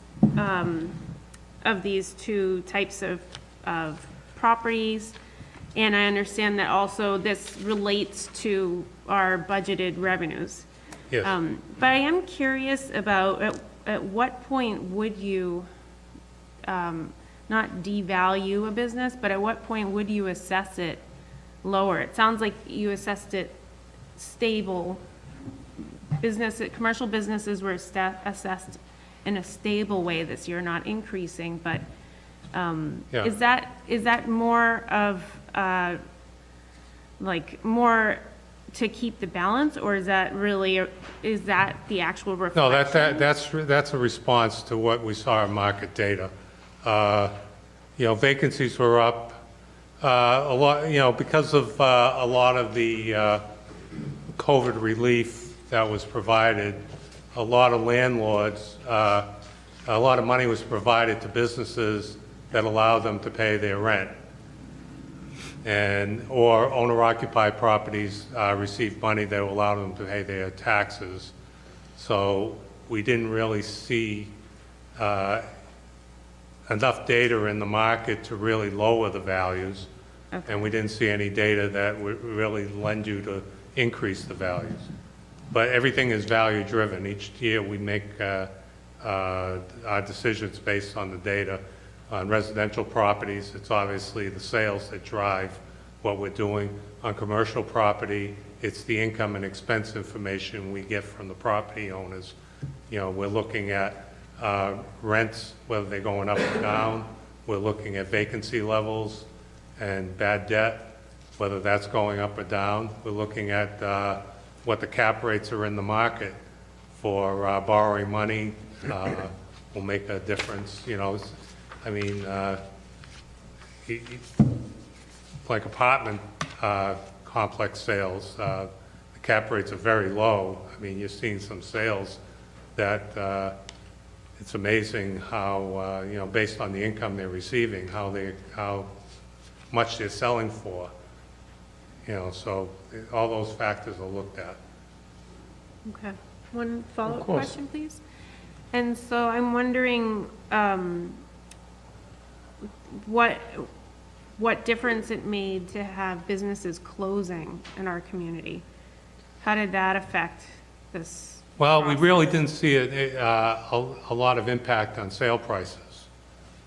of these 2 types of properties, and I understand that also this relates to our budgeted revenues. Yes. But I am curious about at what point would you not devalue a business, but at what point would you assess it lower? It sounds like you assessed it stable. Commercial businesses were assessed in a stable way this year, not increasing, but Yeah. is that more of more to keep the balance, or is that the actual reflection? No, that's a response to what we saw in market data. Vacancies were up a lot, because of a lot of the COVID relief that was provided. A lot of landlords, a lot of money was provided to businesses that allowed them to pay their rent. Or owner-occupied properties received money that allowed them to pay their taxes. So we didn't really see enough data in the market to really lower the values. Okay. And we didn't see any data that would really lend you to increase the values. But everything is value-driven. Each year we make our decisions based on the data. On residential properties, it's obviously the sales that drive what we're doing. On commercial property, it's the income and expense information we get from the property owners. We're looking at rents, whether they're going up or down. We're looking at vacancy levels and bad debt, whether that's going up or down. We're looking at what the cap rates are in the market for borrowing money. Will make a difference. Like apartment complex sales, the cap rates are very low. You're seeing some sales that it's amazing how, based on the income they're receiving, how much they're selling for. So all those factors are looked at. Okay. One follow-up Of course. question, please. And so I'm wondering what difference it made to have businesses closing in our community. How did that affect this? Well, we really didn't see a lot of impact on sale prices,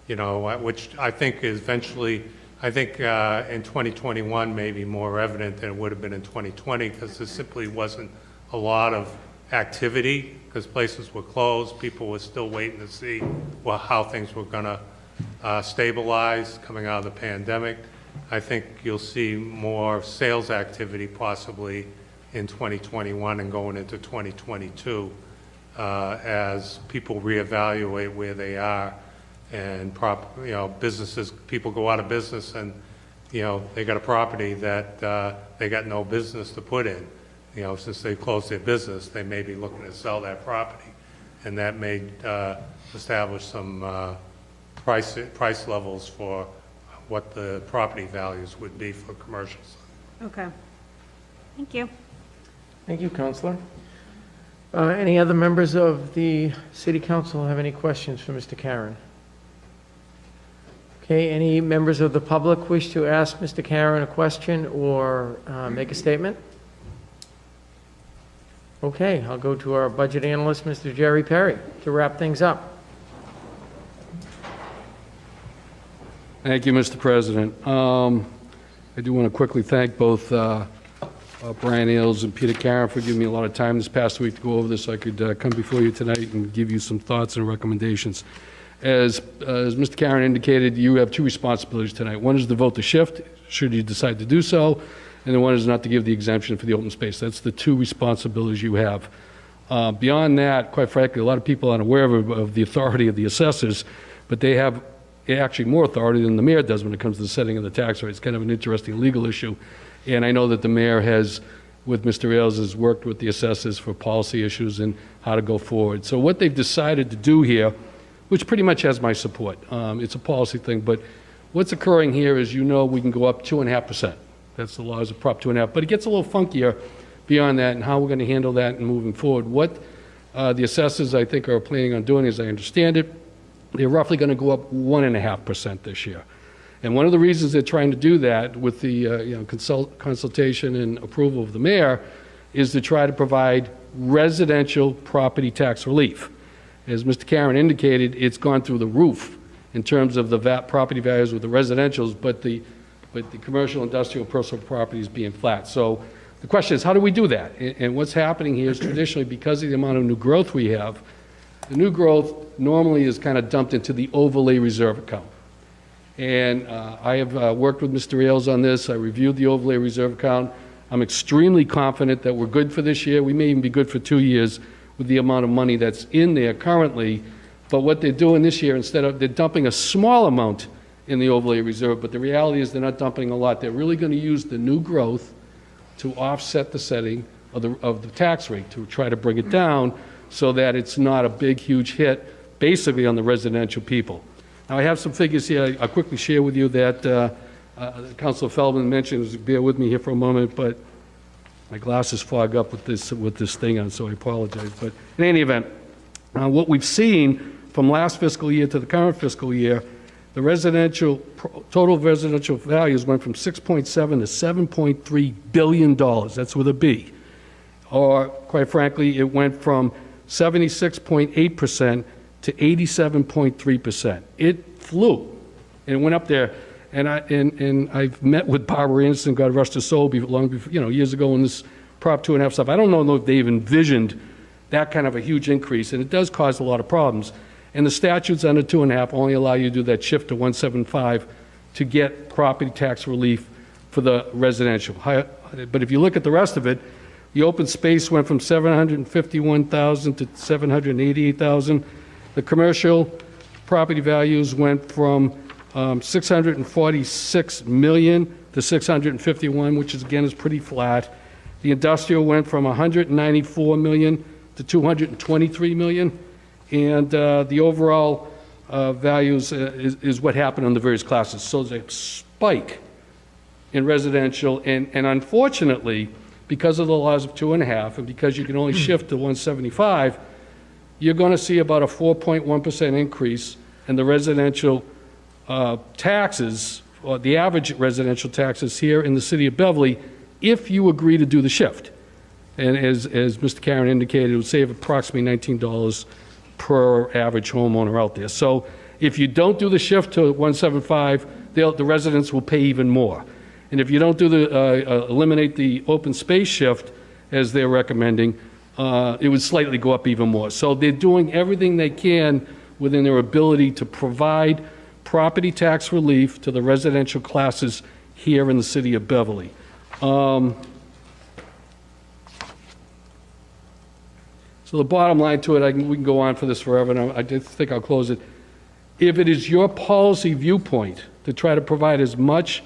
which I think is eventually, in 2021 maybe more evident than it would have been in 2020, because there simply wasn't a lot of activity because places were closed. People were still waiting to see how things were going to stabilize coming out of the pandemic. I think you'll see more sales activity possibly in 2021 and going into 2022 as people reevaluate where they are and businesses, people go out of business and they got a property that they got no business to put in. Since they closed their business, they may be looking to sell that property, and that may establish some price levels for what the property values would be for commercials. Okay. Thank you. Thank you, Counselor. Any other members of the City Council have any questions for Mr. Karen? Okay, any members of the public wish to ask Mr. Karen a question or make a statement? Okay, I'll go to our budget analyst, Mr. Jerry Perry, to wrap things up. Thank you, Mr. President. I do want to quickly thank both Brian Ailes and Peter Karen for giving me a lot of time this past week to go over this so I could come before you tonight and give you some thoughts and recommendations. As Mr. Karen indicated, you have two responsibilities tonight. One is to vote the shift, should you decide to do so, and the one is not to give the exemption for the open space. That's the two responsibilities you have. Beyond that, quite frankly, a lot of people aren't aware of the authority of the assessors, but they have actually more authority than the mayor does when it comes to the setting of the tax rate. It's kind of an interesting legal issue. And I know that the mayor has, with Mr. Ailes, has worked with the assessors for policy issues and how to go forward. So what they've decided to do here, which pretty much has my support, it's a policy thing, but what's occurring here is, we can go up 2.5%. That's the laws of Prop 2.5, but it gets a little funkier beyond that and how we're going to handle that and moving forward. What the assessors, I think, are planning on doing, as I understand it, they're roughly going to go up 1.5% this year. And one of the reasons they're trying to do that with the consultation and approval of the mayor is to try to provide residential property tax relief. As Mr. Karen indicated, it's gone through the roof in terms of the property values with the residentials, but the commercial, industrial, personal properties being flat. So the question is, how do we do that? And what's happening here is traditionally, because of the amount of new growth we have, the new growth normally is kind of dumped into the overlay reserve account. And I have worked with Mr. Ailes on this. I reviewed the overlay reserve account. I'm extremely confident that we're good for this year. We may even be good for 2 years with the amount of money that's in there currently. But what they're doing this year, they're dumping a small amount in the overlay reserve, but the reality is they're not dumping a lot. They're really going to use the new growth to offset the setting of the tax rate, to try to bring it down so that it's not a big, huge hit, basically on the residential people. Now, I have some figures here I'll quickly share with you that Councilor Feldman mentioned. Bear with me here for a moment, but my glasses fog up with this thing on, so I apologize. But in any event, what we've seen from last fiscal year to the current fiscal year, the total residential values went from 6.7 to $7.3 billion. That's with a B. Or, quite frankly, it went from 76.8% to 87.3%. It flew, and it went up there. And I've met with Barbara Anderson, God rest her soul, long before, years ago when this Prop 2.5 stuff. I don't know if they've envisioned that kind of a huge increase, and it does cause a lot of problems. And the statutes under 2.5 only allow you to do that shift to 175 to get property tax relief for the residential. But if you look at the rest of it, the open space went from 751,000 to 788,000. The commercial property values went from 646 million to 651, which is pretty flat. The industrial went from 194 million to 223 million. And the overall values is what happened on the various classes. So there's a spike in residential, and unfortunately, because of the laws of 2.5, and because you can only shift to 175, you're going to see about a 4.1% increase in the residential taxes, or the average residential taxes here in the city of Beverly, if you agree to do the shift. And as Mr. Karen indicated, it would save approximately $19 per average homeowner out there. So if you don't do the shift to 175, the residents will pay even more. And if you don't do eliminate the open space shift as they're recommending, it would slightly go up even more. So they're doing everything they can within their ability to provide property tax relief to the residential classes here in the city of Beverly. So the bottom line to it, we can go on for this forever, and I just think I'll close it. If it is your policy viewpoint to try to provide as much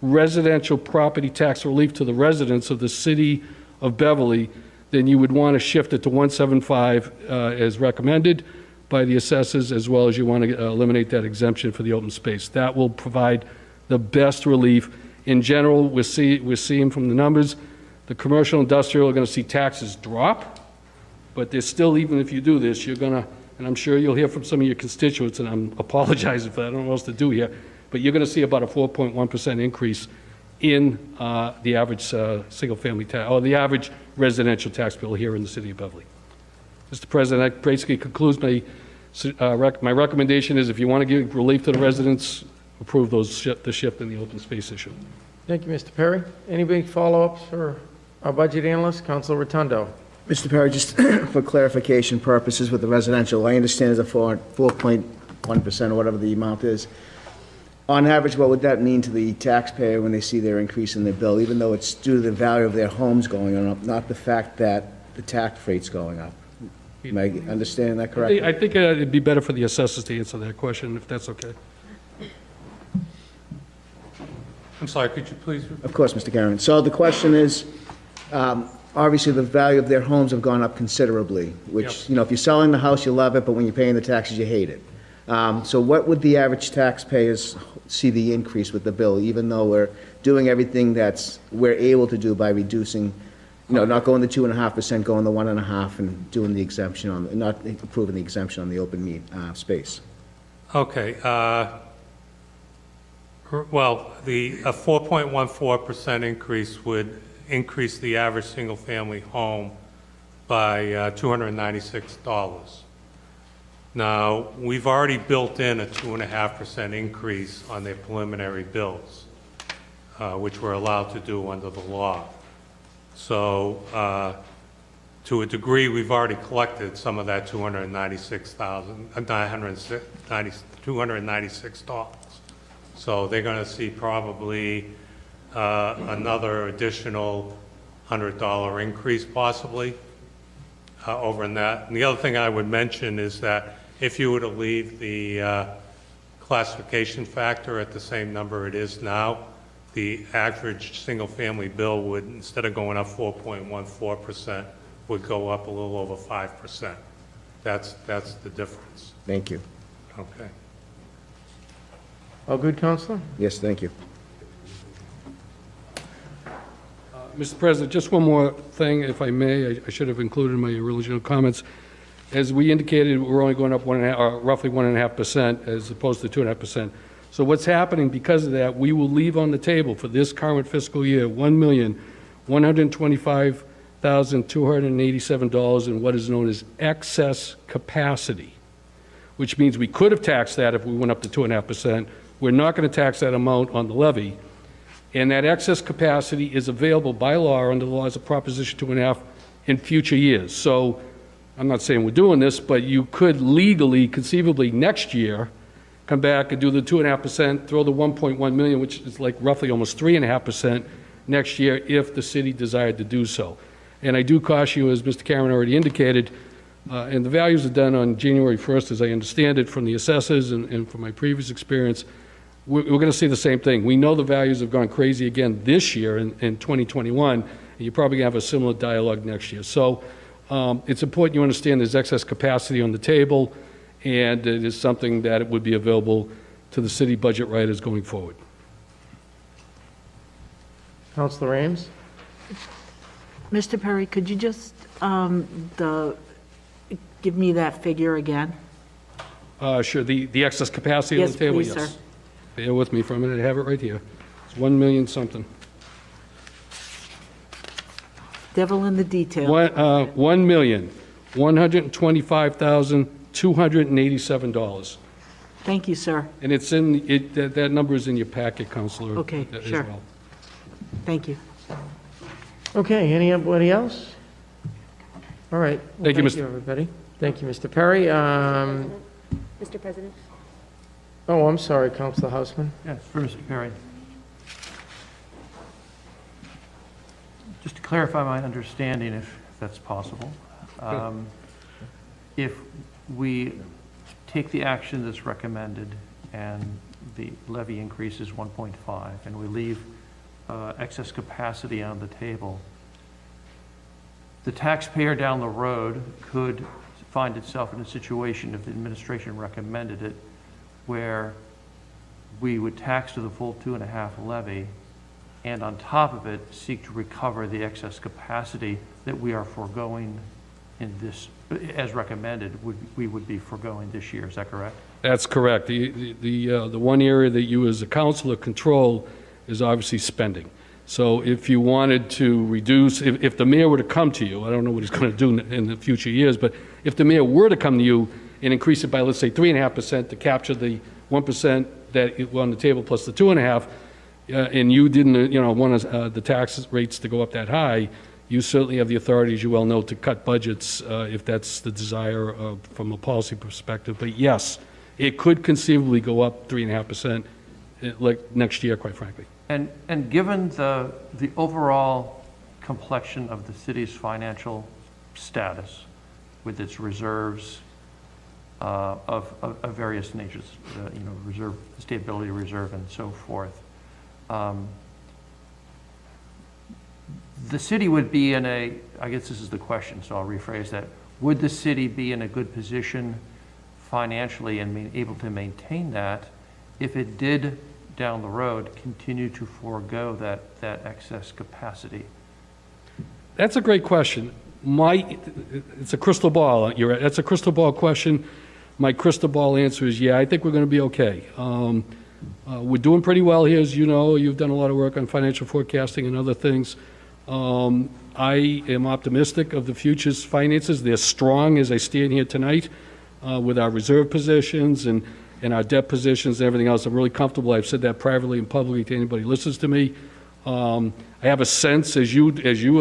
residential property tax relief to the residents of the city of Beverly, then you would want to shift it to 175 as recommended by the assessors, as well as you want to eliminate that exemption for the open space. That will provide the best relief. In general, we're seeing from the numbers, the commercial industrial are going to see taxes drop, but there's still, even if you do this, you're going to, and I'm sure you'll hear from some of your constituents, and I'm apologizing for that, I don't know what else to do here, but you're going to see about a 4.1% increase in the average single-family tax, or the average residential tax bill here in the city of Beverly. Mr. President, that basically concludes my recommendation is if you want to give relief to the residents, approve the shift in the open space issue. Thank you, Mr. Perry. Anybody follow-ups for our budget analyst, Councilor Rotundo? Mr. Perry, just for clarification purposes with the residential, I understand it's a 4.1% or whatever the amount is. On average, what would that mean to the taxpayer when they see their increase in their bill, even though it's due to the value of their homes going up, not the fact that the tax rate's going up? Am I understanding that correctly? I think it'd be better for the assessors to answer that question, if that's okay. I'm sorry, could you please? Of course, Mr. Karen. So the question is, obviously, the value of their homes have gone up considerably, which, you know, if you're selling the house, you love it, but when you're paying the taxes, you hate it. So what would the average taxpayers see the increase with the bill, even though we're doing everything we're able to do by reducing, you know, not going the 2.5%, going the 1.5%, and doing the exemption not approving the exemption on the open space? Okay. Well, a 4.14% increase would increase the average single-family home by $296. Now, we've already built in a 2.5% increase on their preliminary bills, which we're allowed to do under the law. So, to a degree, we've already collected some of that $296. So they're going to see probably another additional $100 increase possibly over in that. And the other thing I would mention is that if you were to leave the classification factor at the same number it is now, the average single-family bill would, instead of going up 4.14%, would go up a little over 5%. That's the difference. Thank you. Okay. All good, Counselor? Yes, thank you. Mr. President, just one more thing, if I may. I should have included in my original comments. As we indicated, we're only going up roughly 1.5% as opposed to 2.5%. So what's happening because of that, we will leave on the table for this current fiscal year $1,125,287 in what is known as excess capacity, which means we could have taxed that if we went up to 2.5%. We're not going to tax that amount on the levy. And that excess capacity is available by law under the laws of Proposition 2.5 in future years. So I'm not saying we're doing this, but you could legally, conceivably next year, come back and do the 2.5%, throw the 1.1 million, which is like roughly almost 3.5% next year if the city desired to do so. And I do caution you, as Mr. Cameron already indicated, and the values are done on January 1st, as I understand it, from the assessors and from my previous experience. We're going to see the same thing. We know the values have gone crazy again this year in 2021, and you're probably going to have a similar dialogue next year. So it's important you understand there's excess capacity on the table, and it is something that it would be available to the city budget writers going forward. Counselor Ames? Mr. Perry, could you just give me that figure again? Sure. The excess capacity on the table? Yes, please, sir. Bear with me for a minute. I have it right here. It's 1 million something. Devil in the detail. $1,125,287. Thank you, sir. And it's that number is in your packet, Counselor. Okay, as sure. well. Thank you. Okay, anybody else? All right. Well, Thank you, Thank you, everybody. Thank you, Mr. Perry. Mr. President? Oh, I'm sorry, Councilor Houseman. Yes, for Mr. Perry. Just to clarify my understanding, if that's possible, if we take the action that's recommended and the levy increase is 1.5, and we leave excess capacity on the table, the taxpayer down the road could find itself in a situation, if the administration recommended it, where we would tax to the full 2.5 levy, and on top of it, seek to recover the excess capacity that we are foregoing in this, as recommended, we would be foregoing this year. Is that correct? That's correct. The one area that you as a councilor control is obviously spending. So if you wanted to reduce, if the mayor were to come to you, I don't know what he's going to do in the future years, but if the mayor were to come to you and increase it by, let's say, 3.5% to capture the 1% that on the table plus the 2.5%, and you didn't, want the tax rates to go up that high, you certainly have the authority, as you well know, to cut budgets if that's the desire from a policy perspective. But yes, it could conceivably go up 3.5% like next year, quite frankly. And given the overall complexion of the city's financial status, with its reserves of various natures, reserve, stability reserve, and so forth, the city would be in a, I guess this is the question, so I'll rephrase that. Would the city be in a good position financially and be able to maintain that if it did, down the road, continue to forego that excess capacity? That's a great question. It's a crystal ball. That's a crystal ball question. My crystal ball answer is, yeah, I think we're going to be okay. We're doing pretty well here, as you know. You've done a lot of work on financial forecasting and other things. I am optimistic of the future's finances. They're strong as I stand here tonight with our reserve positions and our debt positions and everything else. I'm really comfortable. I've said that privately and publicly to anybody who listens to me. I have a sense, as you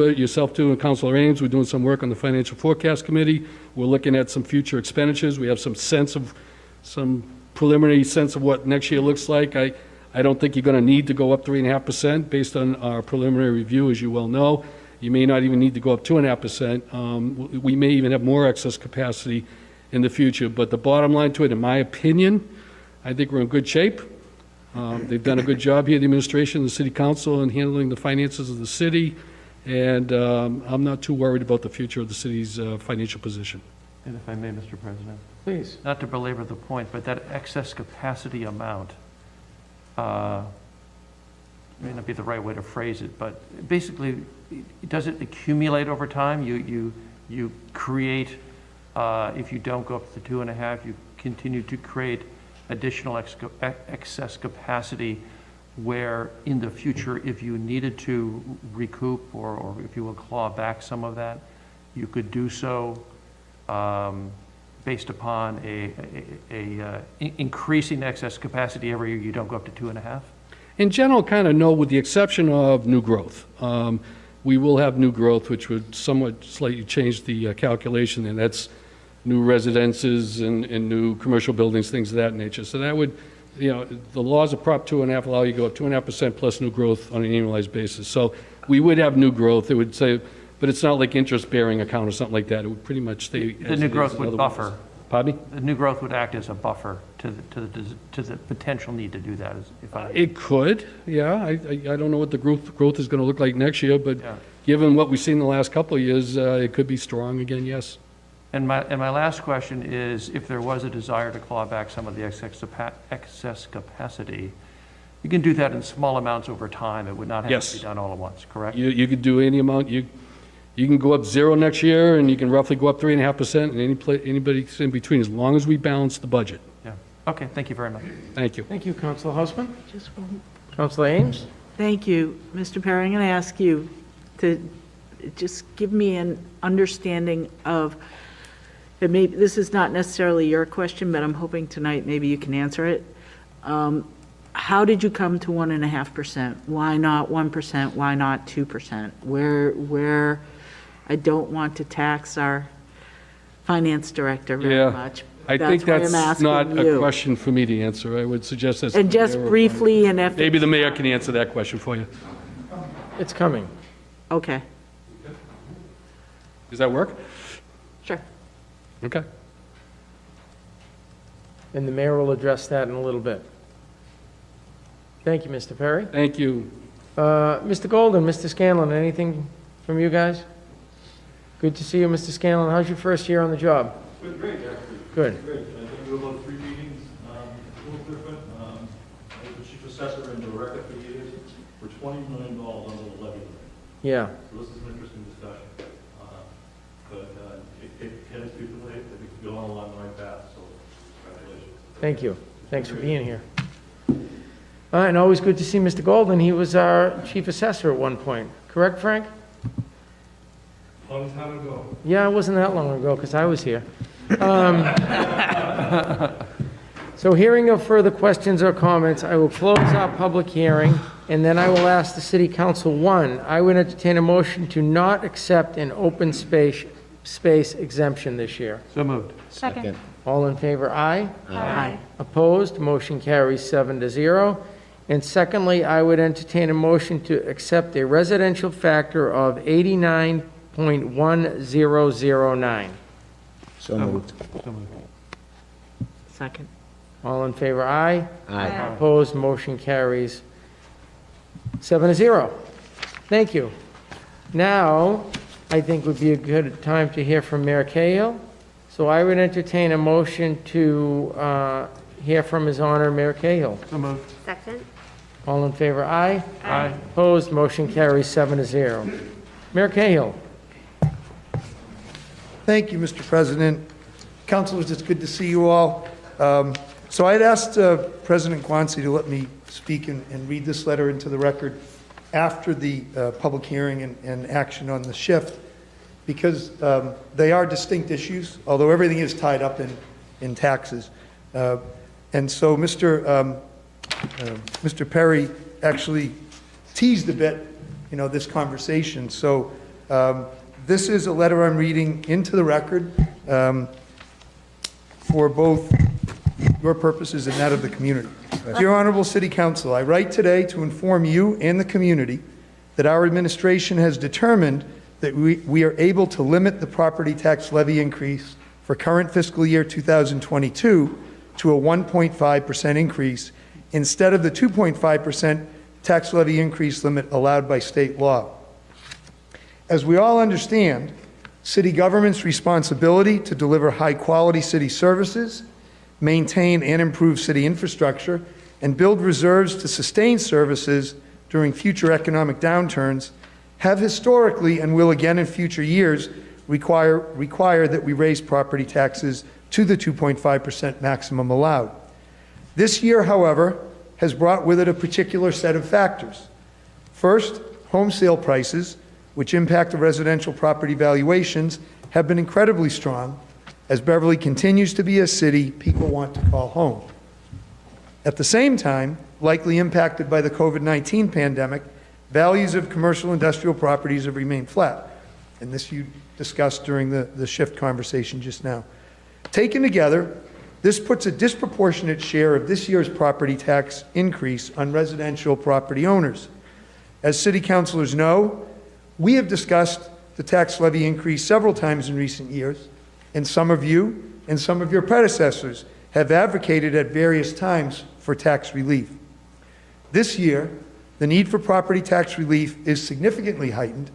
yourself do, and Councilor Ames, we're doing some work on the Financial Forecast Committee. We're looking at some future expenditures. We have some preliminary sense of what next year looks like. I don't think you're going to need to go up 3.5% based on our preliminary review, as you well know. You may not even need to go up 2.5%. We may even have more excess capacity in the future. But the bottom line to it, in my opinion, I think we're in good shape. They've done a good job here, the administration, the city council, in handling the finances of the city. And I'm not too worried about the future of the city's financial position. And if I may, Mr. President? Please. Not to belabor the point, but that excess capacity amount, may not be the right way to phrase it, but basically, does it accumulate over time? You create, if you don't go up to 2.5, you continue to create additional excess capacity where in the future, if you needed to recoup or if you will claw back some of that, you could do so based upon a increasing excess capacity every year you don't go up to 2.5? In general, kind of no, with the exception of new growth. We will have new growth, which would somewhat slightly change the calculation, and that's new residences and new commercial buildings, things of that nature. So that would, the laws of Prop 2.5 allow you to go up 2.5% plus new growth on an annualized basis. So we would have new growth. It would say, but it's not like interest-bearing account or something like that. It would pretty much stay. The new growth would buffer. Pardon me? The new growth would act as a buffer to the potential need to do that. It could, yeah. I don't know what the growth is going to look like next year, but Yeah. given what we've seen in the last couple of years, it could be strong again, yes. And my last question is, if there was a desire to claw back some of the excess capacity, you can do that in small amounts over time. It would not have to be done all at once, correct? You could do any amount. You can go up 0 next year, and you can roughly go up 3.5%, and anybody in between, as long as we balance the budget. Yeah. Okay, thank you very much. Thank you. Thank you, Councilor Houseman. Just one. Councilor Ames? Thank you. Mr. Perry, I'm going to ask you to just give me an understanding of, and maybe this is not necessarily your question, but I'm hoping tonight maybe you can answer it. how did you come to 1.5%? Why not 1%? Why not 2%? Where, I don't want to tax our finance director very Yeah. much. I think why I'm that's asking not a you. question for me to answer. I would suggest that's. And just briefly, and if. Maybe the mayor can answer that question for you. It's coming. Okay, Does that work? sure. Okay. And the mayor will address that in a little bit. Thank you, Mr. Perry. Thank you. Mr. Golden, Mr. Scanlon, anything from you guys? Good to see you, Mr. Scanlon. How's your first year on the job? Great, actually. Good. Great. I've been to about 3 meetings, a little different. I was the chief assessor and director for years. We're $20 million under the levy limit. Yeah. So this is an interesting discussion. But it can stipulate that we're going along the right path, so congratulations. Thank you. Thanks for being here. And always good to see Mr. Golden. He was our chief assessor at one point. Correct, Frank? Long time ago. Yeah, it wasn't that long ago, because I was here. So hearing no further questions or comments, I will close our public hearing, and then I will ask the city council, one, I would entertain a motion to not accept an open space exemption this year. So moved. Second. All in favor, aye? Aye. Opposed, motion carries 7-0. And secondly, I would entertain a motion to accept a residential factor of 89.1009. So moved. So moved. Second. All in favor, aye? Aye. Opposed, motion carries 7-0. Thank you. Now, I think would be a good time to hear from Mayor Cahill. So I would entertain a motion to hear from His Honor Mayor Cahill. So moved. Second? All in favor, aye? Aye. Opposed, motion carries 7-0. Mayor Cahill. Thank you, Mr. President. Councilors, it's good to see you all. So I had asked President Guanci to let me speak and read this letter into the record after the public hearing and action on the shift, because they are distinct issues, although everything is tied up in taxes. And so Mr. Perry actually teased a bit, this conversation. So this is a letter I'm reading into the record for both your purposes and that of the community. Dear Honorable City Council, I write today to inform you and the community that our administration has determined that we are able to limit the property tax levy increase for current fiscal year 2022 to a 1.5% increase instead of the 2.5% tax levy increase limit allowed by state law. As we all understand, city government's responsibility to deliver high-quality city services, maintain and improve city infrastructure, and build reserves to sustain services during future economic downturns have historically and will again in future years require that we raise property taxes to the 2.5% maximum allowed. This year, however, has brought with it a particular set of factors. First, home sale prices, which impact the residential property valuations, have been incredibly strong, as Beverly continues to be a city people want to call home. At the same time, likely impacted by the COVID-19 pandemic, values of commercial industrial properties have remained flat. And this you discussed during the shift conversation just now. Taken together, this puts a disproportionate share of this year's property tax increase on residential property owners. As city councilors know, we have discussed the tax levy increase several times in recent years, and some of you and some of your predecessors have advocated at various times for tax relief. This year, the need for property tax relief is significantly heightened,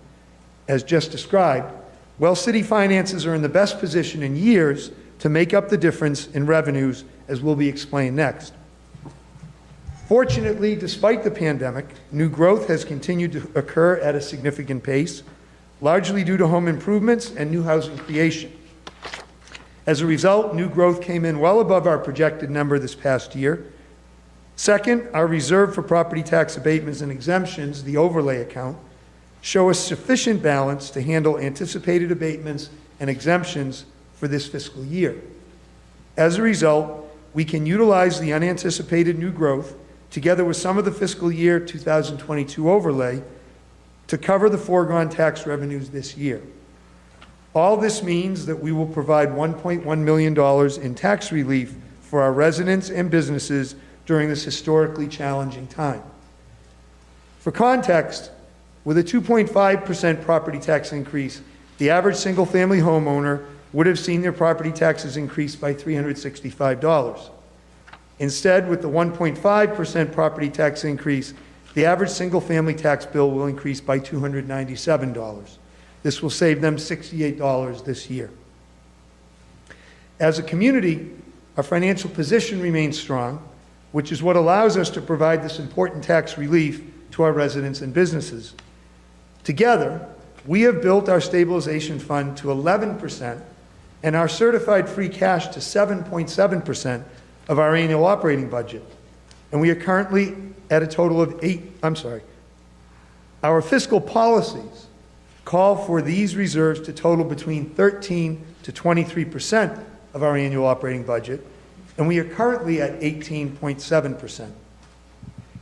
as just described, while city finances are in the best position in years to make up the difference in revenues, as will be explained next. Fortunately, despite the pandemic, new growth has continued to occur at a significant pace, largely due to home improvements and new housing creation. As a result, new growth came in well above our projected number this past year. Second, our reserve for property tax abatements and exemptions, the overlay account, show a sufficient balance to handle anticipated abatements and exemptions for this fiscal year. As a result, we can utilize the unanticipated new growth together with some of the fiscal year 2022 overlay, to cover the foregone tax revenues this year. All this means that we will provide $1.1 million in tax relief for our residents and businesses during this historically challenging time. For context, with a 2.5% property tax increase, the average single-family homeowner would have seen their property taxes increase by $365. Instead, with the 1.5% property tax increase, the average single-family tax bill will increase by $297. This will save them $68 this year. As a community, our financial position remains strong, which is what allows us to provide this important tax relief to our residents and businesses. Together, we have built our stabilization fund to 11% and our certified free cash to 7.7% of our annual operating budget. And we are currently at a total of our fiscal policies call for these reserves to total between 13 to 23% of our annual operating budget, and we are currently at 18.7%.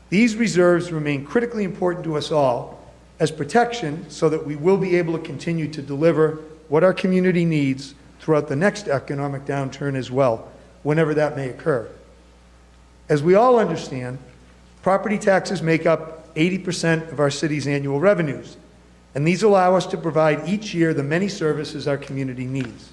These reserves remain critically important to us all as protection so that we will be able to continue to deliver what our community needs throughout the next economic downturn as well, whenever that may occur. As we all understand, property taxes make up 80% of our city's annual revenues, and these allow us to provide each year the many services our community needs.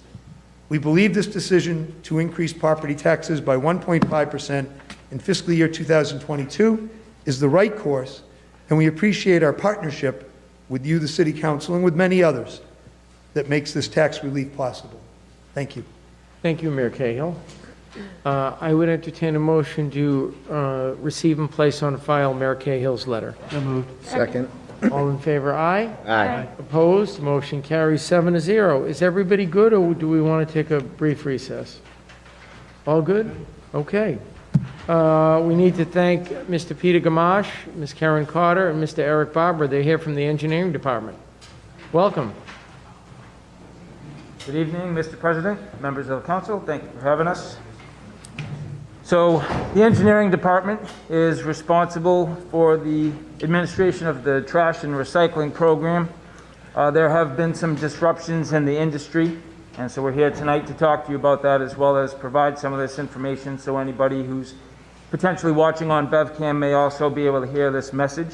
We believe this decision to increase property taxes by 1.5% in fiscal year 2022 is the right course, and we appreciate our partnership with you, the City Council, and with many others that makes this tax relief possible. Thank you. Thank you, Mayor Cahill. I would entertain a motion to receive and place on file Mayor Cahill's letter. So moved. Second. All in favor, aye? Aye. Opposed? Motion carries 7-0. Is everybody good, or do we want to take a brief recess? All good? Okay. We need to thank Mr. Peter Gamache, Ms. Karen Carter, and Mr. Eric Barber. They're here from the engineering department. Welcome. Good evening, Mr. President, members of the council. Thank you for having us. So the engineering department is responsible for the administration of the trash and recycling program. There have been some disruptions in the industry, and so we're here tonight to talk to you about that, as well as provide some of this information so anybody who's potentially watching on BevCam may also be able to hear this message.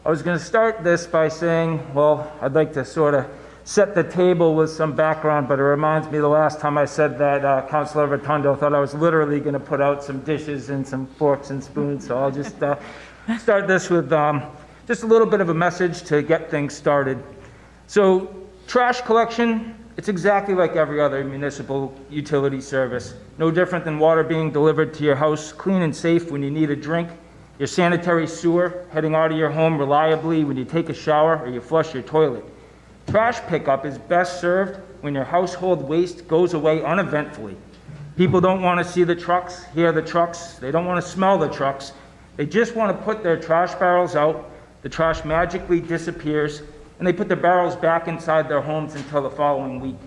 I was going to start this by saying, well, I'd like to sort of set the table with some background, but it reminds me the last time I said that, Councilor Rotundo thought I was literally going to put out some dishes and some forks and spoons, so I'll just start this with just a little bit of a message to get things started. So trash collection, it's exactly like every other municipal utility service. No different than water being delivered to your house clean and safe when you need a drink, your sanitary sewer heading out of your home reliably when you take a shower or you flush your toilet. Trash pickup is best served when your household waste goes away uneventfully. People don't want to see the trucks, hear the trucks, they don't want to smell the trucks. They just want to put their trash barrels out, the trash magically disappears, and they put the barrels back inside their homes until the following week.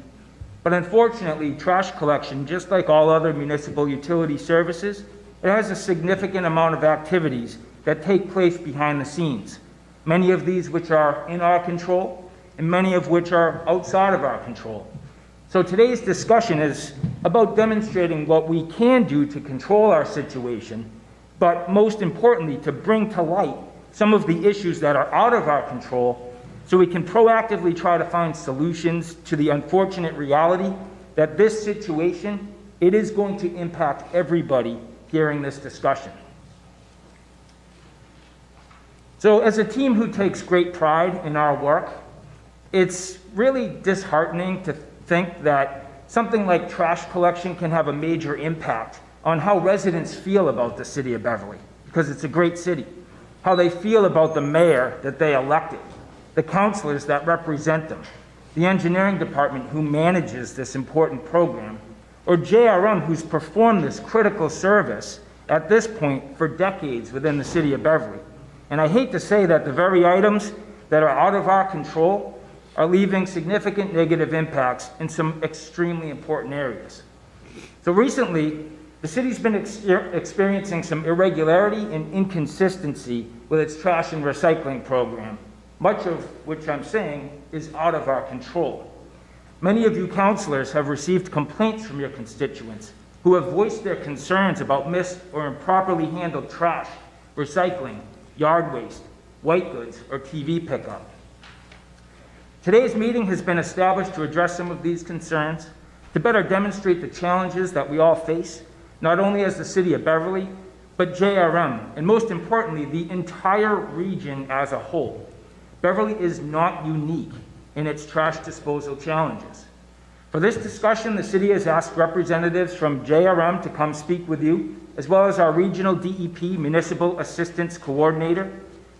But unfortunately, trash collection, just like all other municipal utility services, it has a significant amount of activities that take place behind the scenes. Many of these which are in our control, and many of which are outside of our control. So today's discussion is about demonstrating what we can do to control our situation, but most importantly, to bring to light some of the issues that are out of our control so we can proactively try to find solutions to the unfortunate reality that this situation, it is going to impact everybody hearing this discussion. So as a team who takes great pride in our work, it's really disheartening to think that something like trash collection can have a major impact on how residents feel about the city of Beverly, because it's a great city, how they feel about the mayor that they elected, the councilors that represent them, the engineering department who manages this important program, or JRM who's performed this critical service at this point for decades within the city of Beverly. And I hate to say that the very items that are out of our control are leaving significant negative impacts in some extremely important areas. So recently, The city's been experiencing some irregularity and inconsistency with its trash and recycling program, much of which I'm saying is out of our control. Many of you councilors have received complaints from your constituents who have voiced their concerns about missed or improperly handled trash, recycling, yard waste, white goods, or TV pickup. Today's meeting has been established to address some of these concerns, to better demonstrate the challenges that we all face, not only as the city of Beverly, but JRM, and most importantly, the entire region as a whole. Beverly is not unique in its trash disposal challenges. For this discussion, the city has asked representatives from JRM to come speak with you, as well as our regional DEP Municipal Assistance Coordinator.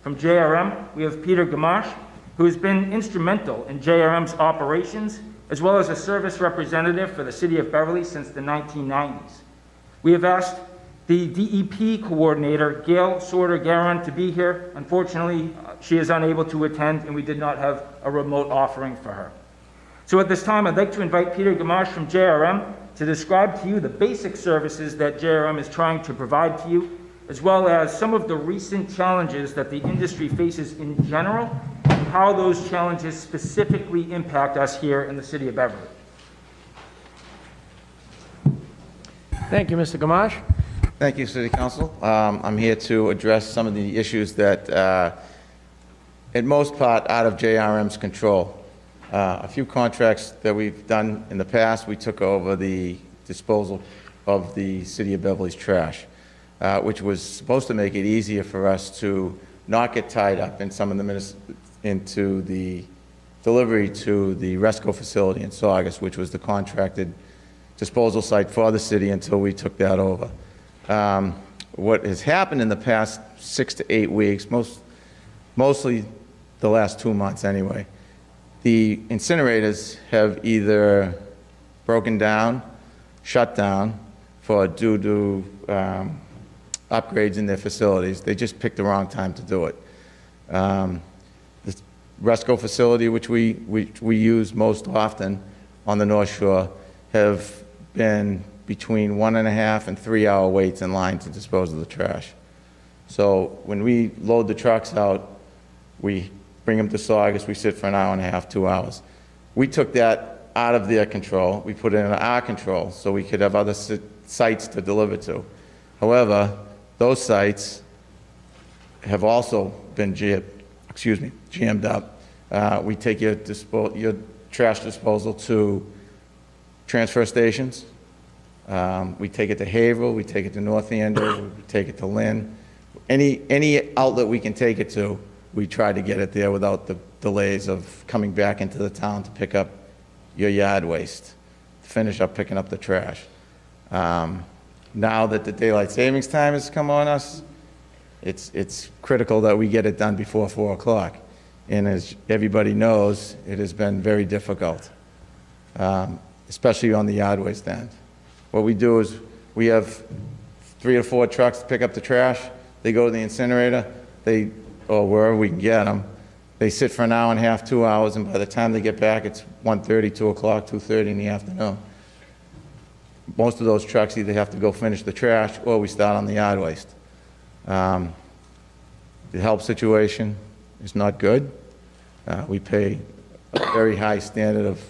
From JRM, we have Peter Gamache, who has been instrumental in JRM's operations, as well as a service representative for the city of Beverly since the 1990s. We have asked the DEP coordinator, Gail Sorter-Garon, to be here. Unfortunately, she is unable to attend, and we did not have a remote offering for her. So at this time, I'd like to invite Peter Gamache from JRM to describe to you the basic services that JRM is trying to provide to you, as well as some of the recent challenges that the industry faces in general, and how those challenges specifically impact us here in the city of Beverly. Thank you, Mr. Gamache. Thank you, City Council. I'm here to address some of the issues that, in most part, out of JRM's control. A few contracts that we've done in the past, we took over the disposal of the City of Beverly's trash, which was supposed to make it easier for us to not get tied up in some of the into the delivery to the Resco facility in Saugus, which was the contracted disposal site for the city until we took that over. What has happened in the past 6 to 8 weeks, mostly the last 2 months anyway, the incinerators have either broken down, shut down due to upgrades in their facilities. They just picked the wrong time to do it. The Resco facility, which we use most often on the North Shore, have been between 1.5 and 3 hour waits in line to dispose of the trash. So when we load the trucks out, we bring them to Saugus, we sit for 1.5 hours, 2 hours. We took that out of their control, we put it in our control so we could have other sites to deliver to. However, those sites have also been jammed up. We take your trash disposal to transfer stations. We take it to Haverhill, we take it to North Andover, we take it to Lynn. Any outlet we can take it to, we try to get it there without the delays of coming back into the town to pick up your yard waste, to finish up picking up the trash. Now that the daylight savings time has come on us, it's critical that we get it done before 4 o'clock. And as everybody knows, it has been very difficult, especially on the yard waste end. What we do is we have 3 or 4 trucks to pick up the trash. They go to the incinerator, or wherever we can get them. They sit for 1.5 hours, 2 hours, and by the time they get back, it's 1:30, 2 o'clock, 2:30 in the afternoon. Most of those trucks either have to go finish the trash or we start on the yard waste. The help situation is not good. We pay a very high standard of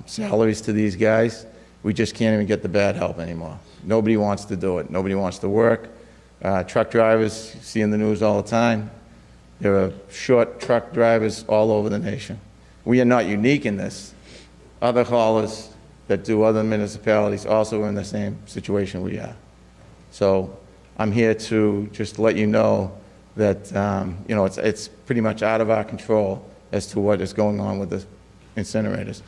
salaries to these guys. We just can't even get the bad help anymore. Nobody wants to do it. Nobody wants to work. Truck drivers, you see in the news all the time. There are short truck drivers all over the nation. We are not unique in this. Other haulers that do other municipalities also are in the same situation we are. So I'm here to just let you know that it's pretty much out of our control as to what is going on with the incinerators.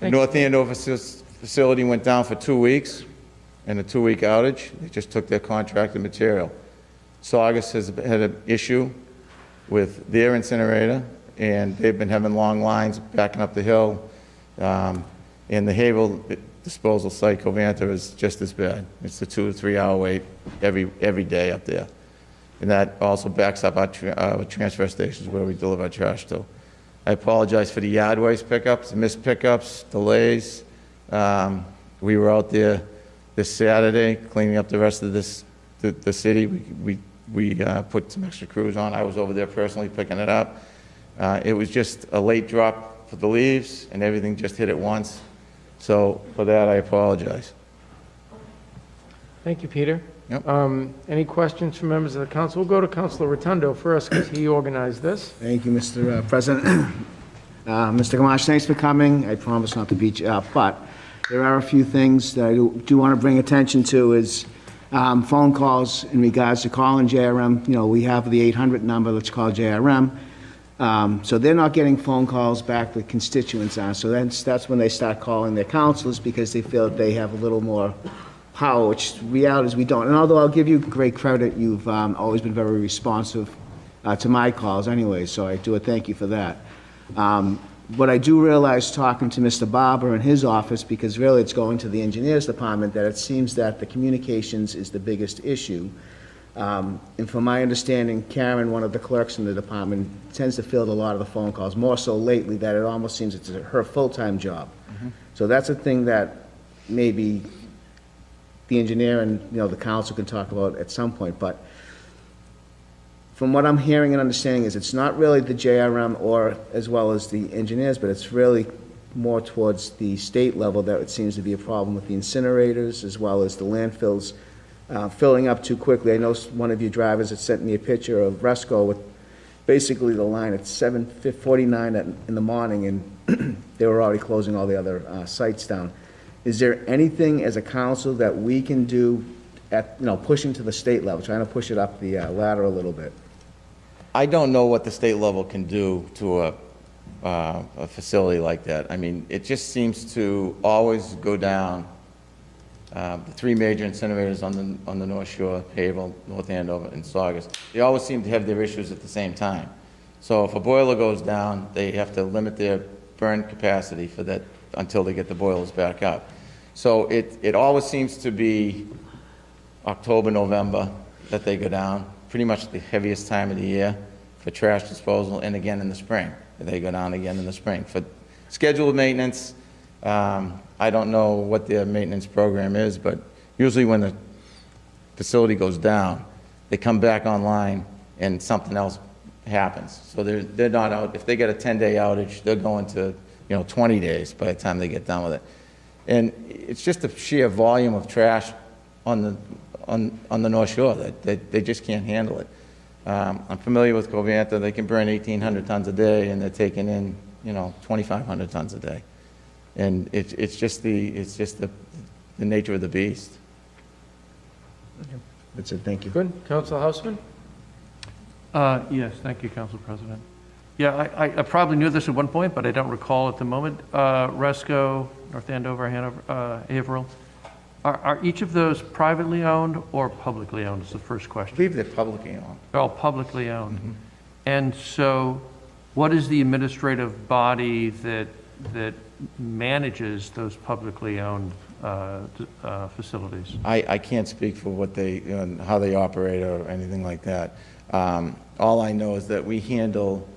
The North Andover facility went down for 2 weeks. In a 2-week outage, they just took their contracted material. Saugus has had an issue with their incinerator, and they've been having long lines backing up the hill. And the Haverhill disposal site, Covanta, is just as bad. It's a 2 to 3 hour wait every day up there. And that also backs up our transfer stations where we deliver our trash to. I apologize for the yard waste pickups, missed pickups, delays. We were out there this Saturday, cleaning up the rest of the city. We put some extra crews on. I was over there personally picking it up. It was just a late drop for the leaves, and everything just hit at once. So for that, I apologize. Thank you, Peter. Yep. Any questions from members of the council? We'll go to Councilor Rotundo first, because he organized this. Thank you, Mr. President. Mr. Gamache, thanks for coming. I promise not to beat you up, but there are a few things that I do want to bring attention to is phone calls in regards to calling JRM. You know, we have the 800 number, let's call JRM. So they're not getting phone calls back that constituents are. So that's when they start calling their councilors because they feel that they have a little more power, which reality is we don't. And although I'll give you great credit, you've always been very responsive to my calls anyway, so I do a thank you for that. What I do realize talking to Mr. Barber in his office, because really it's going to the engineers department, that it seems that the communications is the biggest issue. And from my understanding, Karen, one of the clerks in the department, tends to field a lot of the phone calls, more so lately that it almost seems it's her full-time job. So that's a thing that maybe the engineer and, you know, the council can talk about at some point. But from what I'm hearing and understanding is it's not really the JRM or as well as the engineers, but it's really more towards the state level that it seems to be a problem with the incinerators as well as the landfills filling up too quickly. I know one of you drivers had sent me a picture of Resco with basically the line at 7:49 in the morning, and they were already closing all the other sites down. Is there anything as a council that we can do at, you know, pushing to the state level, trying to push it up the ladder a little bit? I don't know what the state level can do to a facility like that. I mean, it just seems to always go down. The three major incinerators on the North Shore, Haverhill, North Andover, and Saugus, they always seem to have their issues at the same time. So if a boiler goes down, they have to limit their burn capacity for that until they get the boilers back up. So it always seems to be October, November that they go down, pretty much the heaviest time of the year for trash disposal, and again in the spring. They go down again in the spring. For scheduled maintenance, I don't know what their maintenance program is, but usually when the facility goes down, they come back online and something else happens. So they're not out. If they get a 10-day outage, they're going to 20 days by the time they get done with it. And it's just the sheer volume of trash on the North Shore that they just can't handle it. I'm familiar with Covanta. They can burn 1,800 tons a day, and they're taking in 2,500 tons a day. And it's just the nature of the beast. That's it. Thank you. Good. Council Houseman? Yes, thank you, Council President. Yeah, I probably knew this at one point, but I don't recall at the moment. Resco, North Andover, Hanover, Haverhill, are each of those privately owned or publicly owned is the first question. I believe they're publicly owned. They're all publicly owned. Mm-hmm. And so what is the administrative body that manages those publicly owned facilities? I can't speak for what how they operate or anything like that. All I know is that we handle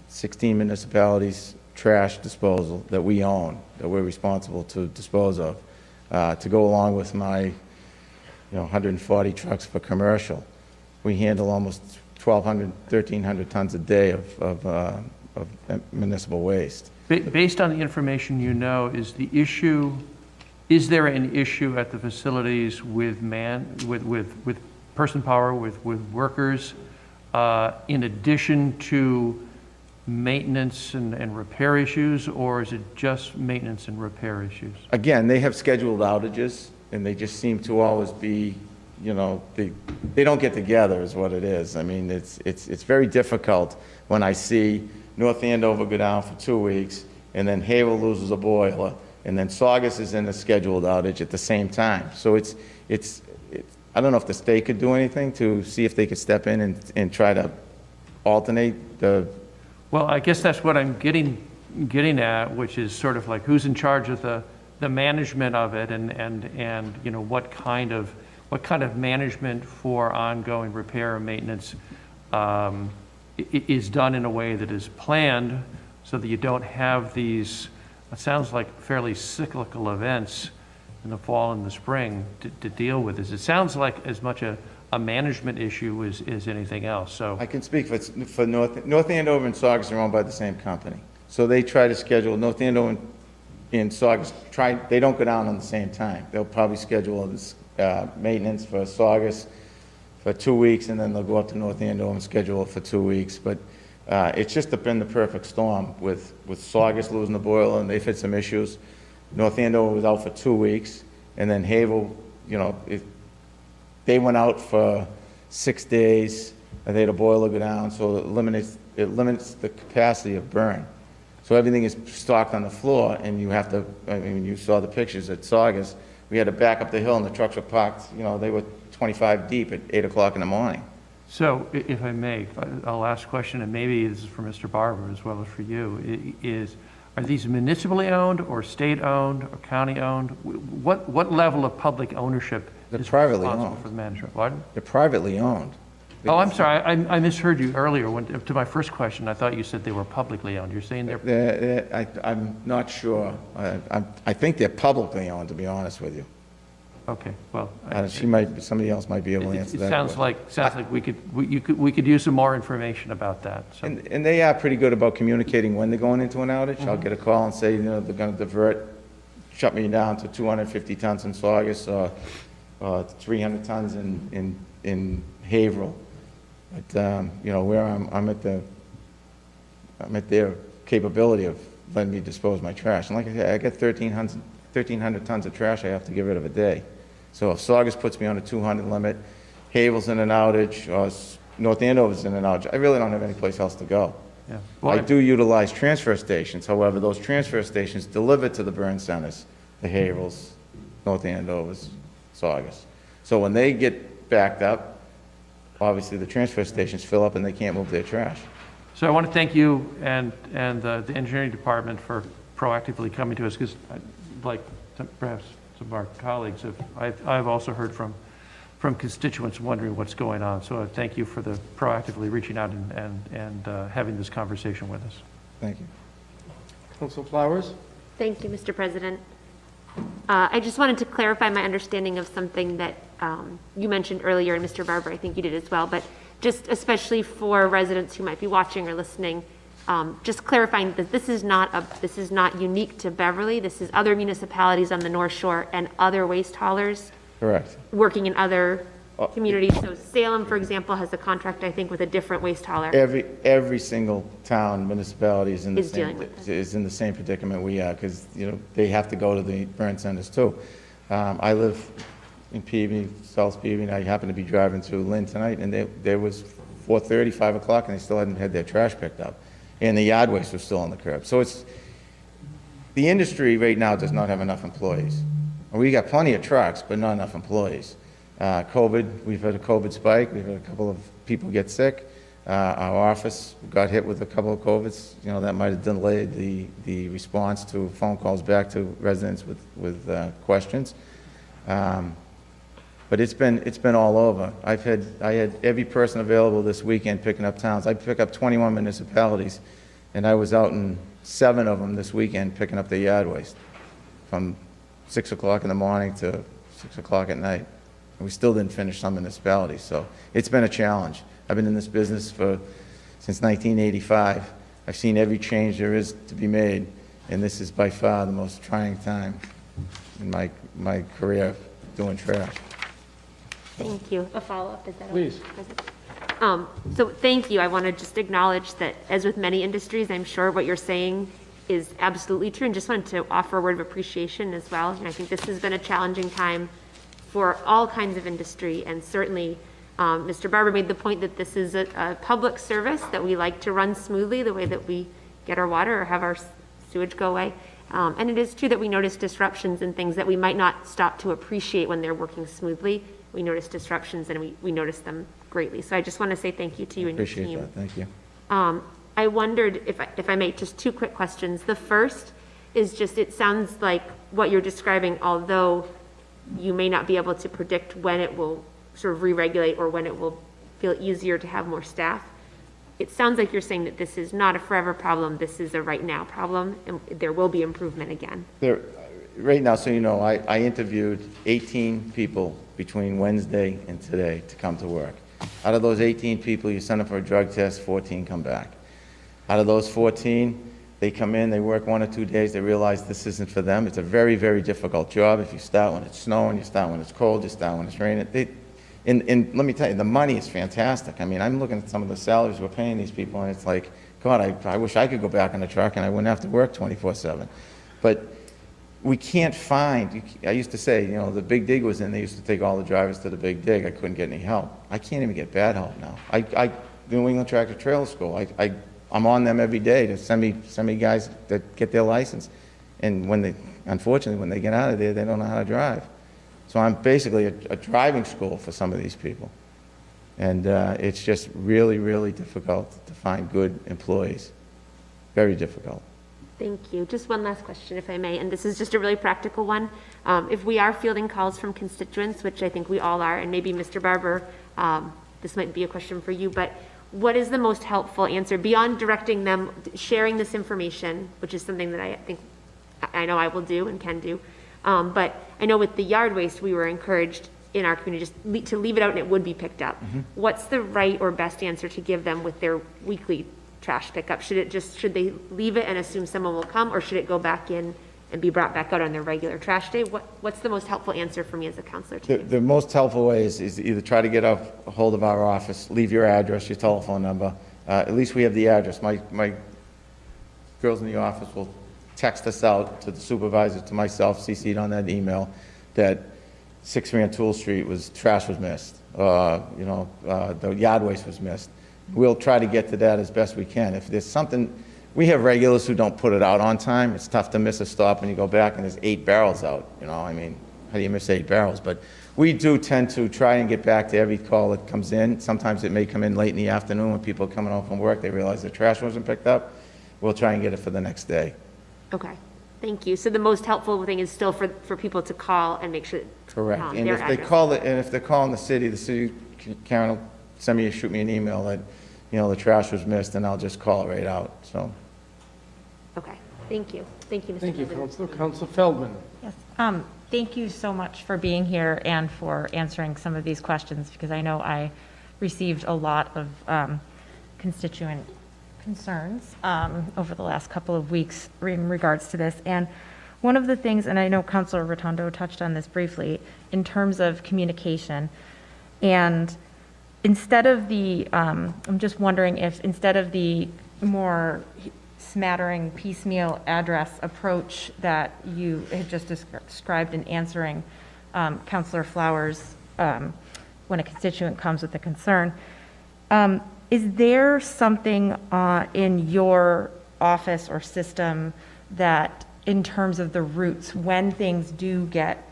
16 municipalities' trash disposal that we own, that we're responsible to dispose of, to go along with my 140 trucks for commercial. We handle almost 1,200, 1,300 tons a day of municipal waste. Based on the information you know, is there an issue at the facilities with person power, with workers, in addition to maintenance and repair issues, or is it just maintenance and repair issues? Again, they have scheduled outages, and they just seem to always be, they don't get together is what it is. I mean, it's very difficult when I see North Andover go down for 2 weeks, and then Haverhill loses a boiler, and then Saugus is in a scheduled outage at the same time. So it's I don't know if the state could do anything to see if they could step in and try to alternate the... Well, I guess that's what I'm getting at, which is sort of like who's in charge of the management of it, and what kind of management for ongoing repair and maintenance is done in a way that is planned, so that you don't have these, it sounds like fairly cyclical events in the fall and the spring to deal with this. It sounds like as much a management issue as anything else, so. I can speak for North Andover and Saugus are owned by the same company. So they try to schedule, North Andover and Saugus, they don't go down on the same time. They'll probably schedule this maintenance for Saugus for 2 weeks, and then they'll go up to North Andover and schedule it for 2 weeks. But it's just been the perfect storm with Saugus losing the boiler, and they've had some issues. North Andover was out for 2 weeks, and then Havel, they went out for 6 days, and they had a boiler go down, so it limits the capacity of burn. So everything is stocked on the floor, and you have to, you saw the pictures at Saugus. We had to back up the hill, and the trucks were parked, they were 25 deep at 8 o'clock in the morning. So if I may, I'll ask a question, and maybe this is for Mr. Barber as well as for you, are these municipally owned or state-owned or county-owned? What level of public ownership is responsible for the management? Pardon? They're privately owned. Oh, I'm sorry, I misheard you earlier. To my first question, I thought you said they were publicly owned. You're saying I'm not sure. I think they're publicly owned, to be honest with you. Okay, well. Somebody else might be able to answer that. It sounds like we could use some more information about that. So. And they are pretty good about communicating when they're going into an outage. I'll get a call and say, they're going to divert, shut me down to 250 tons in Saugus, or 300 tons in Haverhill. But, where I'm at their capability of letting me dispose of my trash. And like I said, I got 1,300 tons of trash I have to get rid of a day. So if Saugus puts me on a 200 limit, Havel's in an outage, or North Andover's in an outage, I really don't have any place else to go. Yeah. I do utilize transfer stations. However, those transfer stations deliver to the burn centers, the Haverhills, North Andover's, Saugus. So when they get backed up, obviously the transfer stations fill up and they can't move their trash. So I want to thank you and the engineering department for proactively coming to us, because like perhaps some of our colleagues, I've also heard from constituents wondering what's going on. So I thank you for the proactively reaching out and having this conversation with us. Thank you. Council Flowers? Thank you, Mr. President. I just wanted to clarify my understanding of something that you mentioned earlier, and Mr. Barber, I think you did as well, but just especially for residents who might be watching or listening, just clarifying that this is not unique to Beverly. This is other municipalities on the North Shore and other waste haulers. Correct. Working in other communities. So Salem, for example, has a contract, I think, with a different waste hauler. Every single town, municipality is in the same predicament we are, because they have to go to the burn centers too. I live in Peabody, South Peabody, and I happened to be driving through Lynn tonight, and there was 4:30, 5 o'clock, and they still hadn't had their trash picked up, and the yard waste was still on the curb. So the industry right now does not have enough employees. We got plenty of trucks, but not enough employees. COVID, we've had a COVID spike. We've had a couple of people get sick. Our office got hit with a couple of COVIDs. That might have delayed the response to phone calls back to residents with questions. But it's been all over. I had every person available this weekend picking up towns. I pick up 21 municipalities, and I was out in 7 of them this weekend picking up the yard waste from 6 o'clock in the morning to 6 o'clock at night. And we still didn't finish some municipalities, so it's been a challenge. I've been in this business since 1985. I've seen every change there is to be made, and this is by far the most trying time in my career doing trash. Thank you. A follow-up, is that okay? Please. So thank you. I want to just acknowledge that, as with many industries, I'm sure what you're saying is absolutely true, and just wanted to offer a word of appreciation as well. And I think this has been a challenging time for all kinds of industry, and certainly Mr. Barber made the point that this is a public service that we like to run smoothly, the way that we get our water or have our sewage go away. And it is true that we notice disruptions and things that we might not stop to appreciate when they're working smoothly. We notice disruptions, and we notice them greatly. So I just want to say thank you to you and your team. Appreciate that. Thank you. I wondered if I may, just 2 quick questions. The first is just, it sounds like what you're describing, although you may not be able to predict when it will sort of re-regulate or when it will feel easier to have more staff, it sounds like you're saying that this is not a forever problem, this is a right now problem, and there will be improvement again. right now, so you know, I interviewed 18 people between Wednesday and today to come to work. Out of those 18 people, you send them for a drug test, 14 come back. Out of those 14, they come in, they work 1 or 2 days, they realize this isn't for them. It's a very, very difficult job. If you start when it's snowing, you start when it's cold, you start when it's raining. And let me tell you, the money is fantastic. I mean, I'm looking at some of the salaries we're paying these people, and it's like, God, I wish I could go back in the truck and I wouldn't have to work 24/7. But we can't find, I used to say, you know, the Big Dig was in, they used to take all the drivers to the Big Dig. I couldn't get any help. I can't even get bad help now. New England Tractor Trailer School, I'm on them every day to send me guys that get their license. And unfortunately, when they get out of there, they don't know how to drive. So I'm basically a driving school for some of these people. And it's just really, really difficult to find good employees. Very difficult. Thank you. Just one last question, if I may, and this is just a really practical one. If we are fielding calls from constituents, which I think we all are, and maybe Mr. Barber, this might be a question for you, but what is the most helpful answer beyond directing them, sharing this information, which is something that I know I will do and can do. But I know with the yard waste, we were encouraged in our community just to leave it out and it would be picked up. What's the right or best answer to give them with their weekly trash pickup? Should they leave it and assume someone will come, or should it go back in and be brought back out on their regular trash day? What's the most helpful answer for me as a counselor to The most helpful way is either try to get a hold of our office, leave your address, your telephone number. At least we have the address. My girls in the office will text us out to the supervisor, to myself, CC'd on that email, that 6 Rantoul Street trash was missed. The yard waste was missed. We'll try to get to that as best we can. If there's something, we have regulars who don't put it out on time. It's tough to miss a stop when you go back and there's 8 barrels out. I mean, how do you miss 8 barrels? But we do tend to try and get back to every call that comes in. Sometimes it may come in late in the afternoon when people are coming home from work. They realize the trash wasn't picked up. We'll try and get it for the next day. Okay, thank you. So the most helpful thing is still for people to call and make sure. Correct. And their if they address. call if they're calling the city, Karen will shoot me an email that, the trash was missed, and I'll just call it right out, so. Okay, thank you. Thank you, Mr. Thank you, President. Counselor. Counselor Feldman. Yes. Thank you so much for being here and for answering some of these questions, because I know I received a lot of constituent concerns over the last couple of weeks in regards to this. And one of the things, and I know Councilor Rotundo touched on this briefly, in terms of communication, and instead of the, I'm just wondering if instead of the more smattering piecemeal address approach that you had just described in answering Councilor Flowers when a constituent comes with a concern, is there something in your office or system that, in terms of the routes, when things do get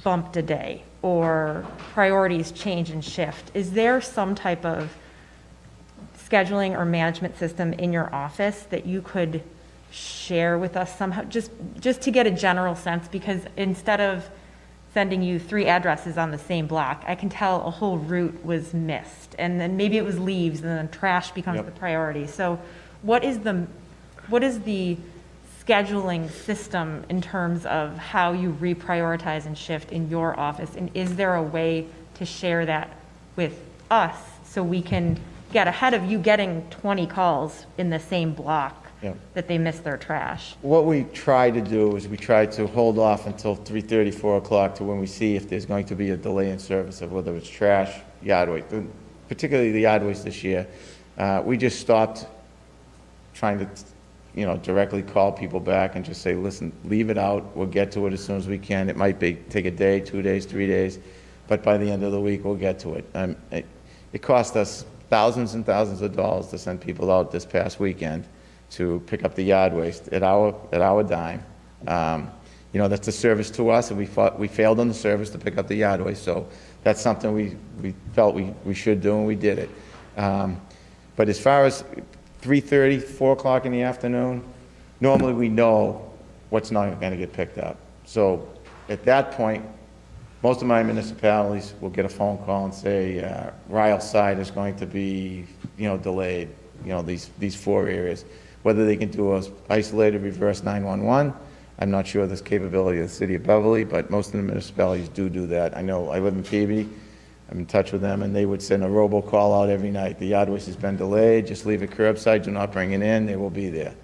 bumped a day or priorities change and shift, is there some type of scheduling or management system in your office that you could share with us somehow, just to get a general sense? Because instead of sending you 3 addresses on the same block, I can tell a whole route was missed, and then maybe it was leaves, and then trash becomes the priority. So what is the scheduling system in terms of how you reprioritize and shift in your office? And is there a way to share that with us so we can get ahead of you getting 20 calls in the same block that they missed their trash? What we try to do is we try to hold off until 3:30, 4 o'clock to when we see if there's going to be a delay in service of whether it's trash, yard waste, particularly the yard waste this year. We just stopped trying to directly call people back and just say, listen, leave it out. We'll get to it as soon as we can. It might take a day, 2 days, 3 days, but by the end of the week, we'll get to it. It cost us thousands and thousands of dollars to send people out this past weekend to pick up the yard waste at our dime. That's a service to us, and we failed on the service to pick up the yard waste, so that's something we felt we should do, and we did it. But as far as 3:30, 4 o'clock in the afternoon, normally we know what's not going to get picked up. So at that point, most of my municipalities will get a phone call and say, Ryle side is going to be, delayed, these 4 areas. Whether they can do a isolated reverse 911, I'm not sure of this capability of the city of Beverly, but most of the municipalities do that. I know, I live in Peabody, I'm in touch with them, and they would send a robocall out every night. The yard waste has been delayed, just leave it curbside, do not bring it in, they will be there.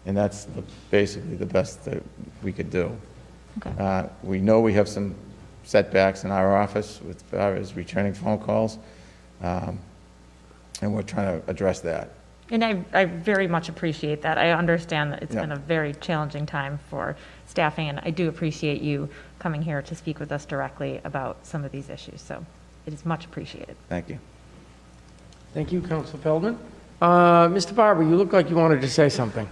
And that's basically the best that we could do. Okay. We know we have some setbacks in our office with far as returning phone calls, and we're trying to address that. And I very much appreciate that. I understand that it's been a very challenging time for staffing, and I do appreciate you coming here to speak with us directly about some of these issues. So it is much appreciated. Thank you. Thank you, Council Feldman. Mr. Barber, you look like you wanted to say something.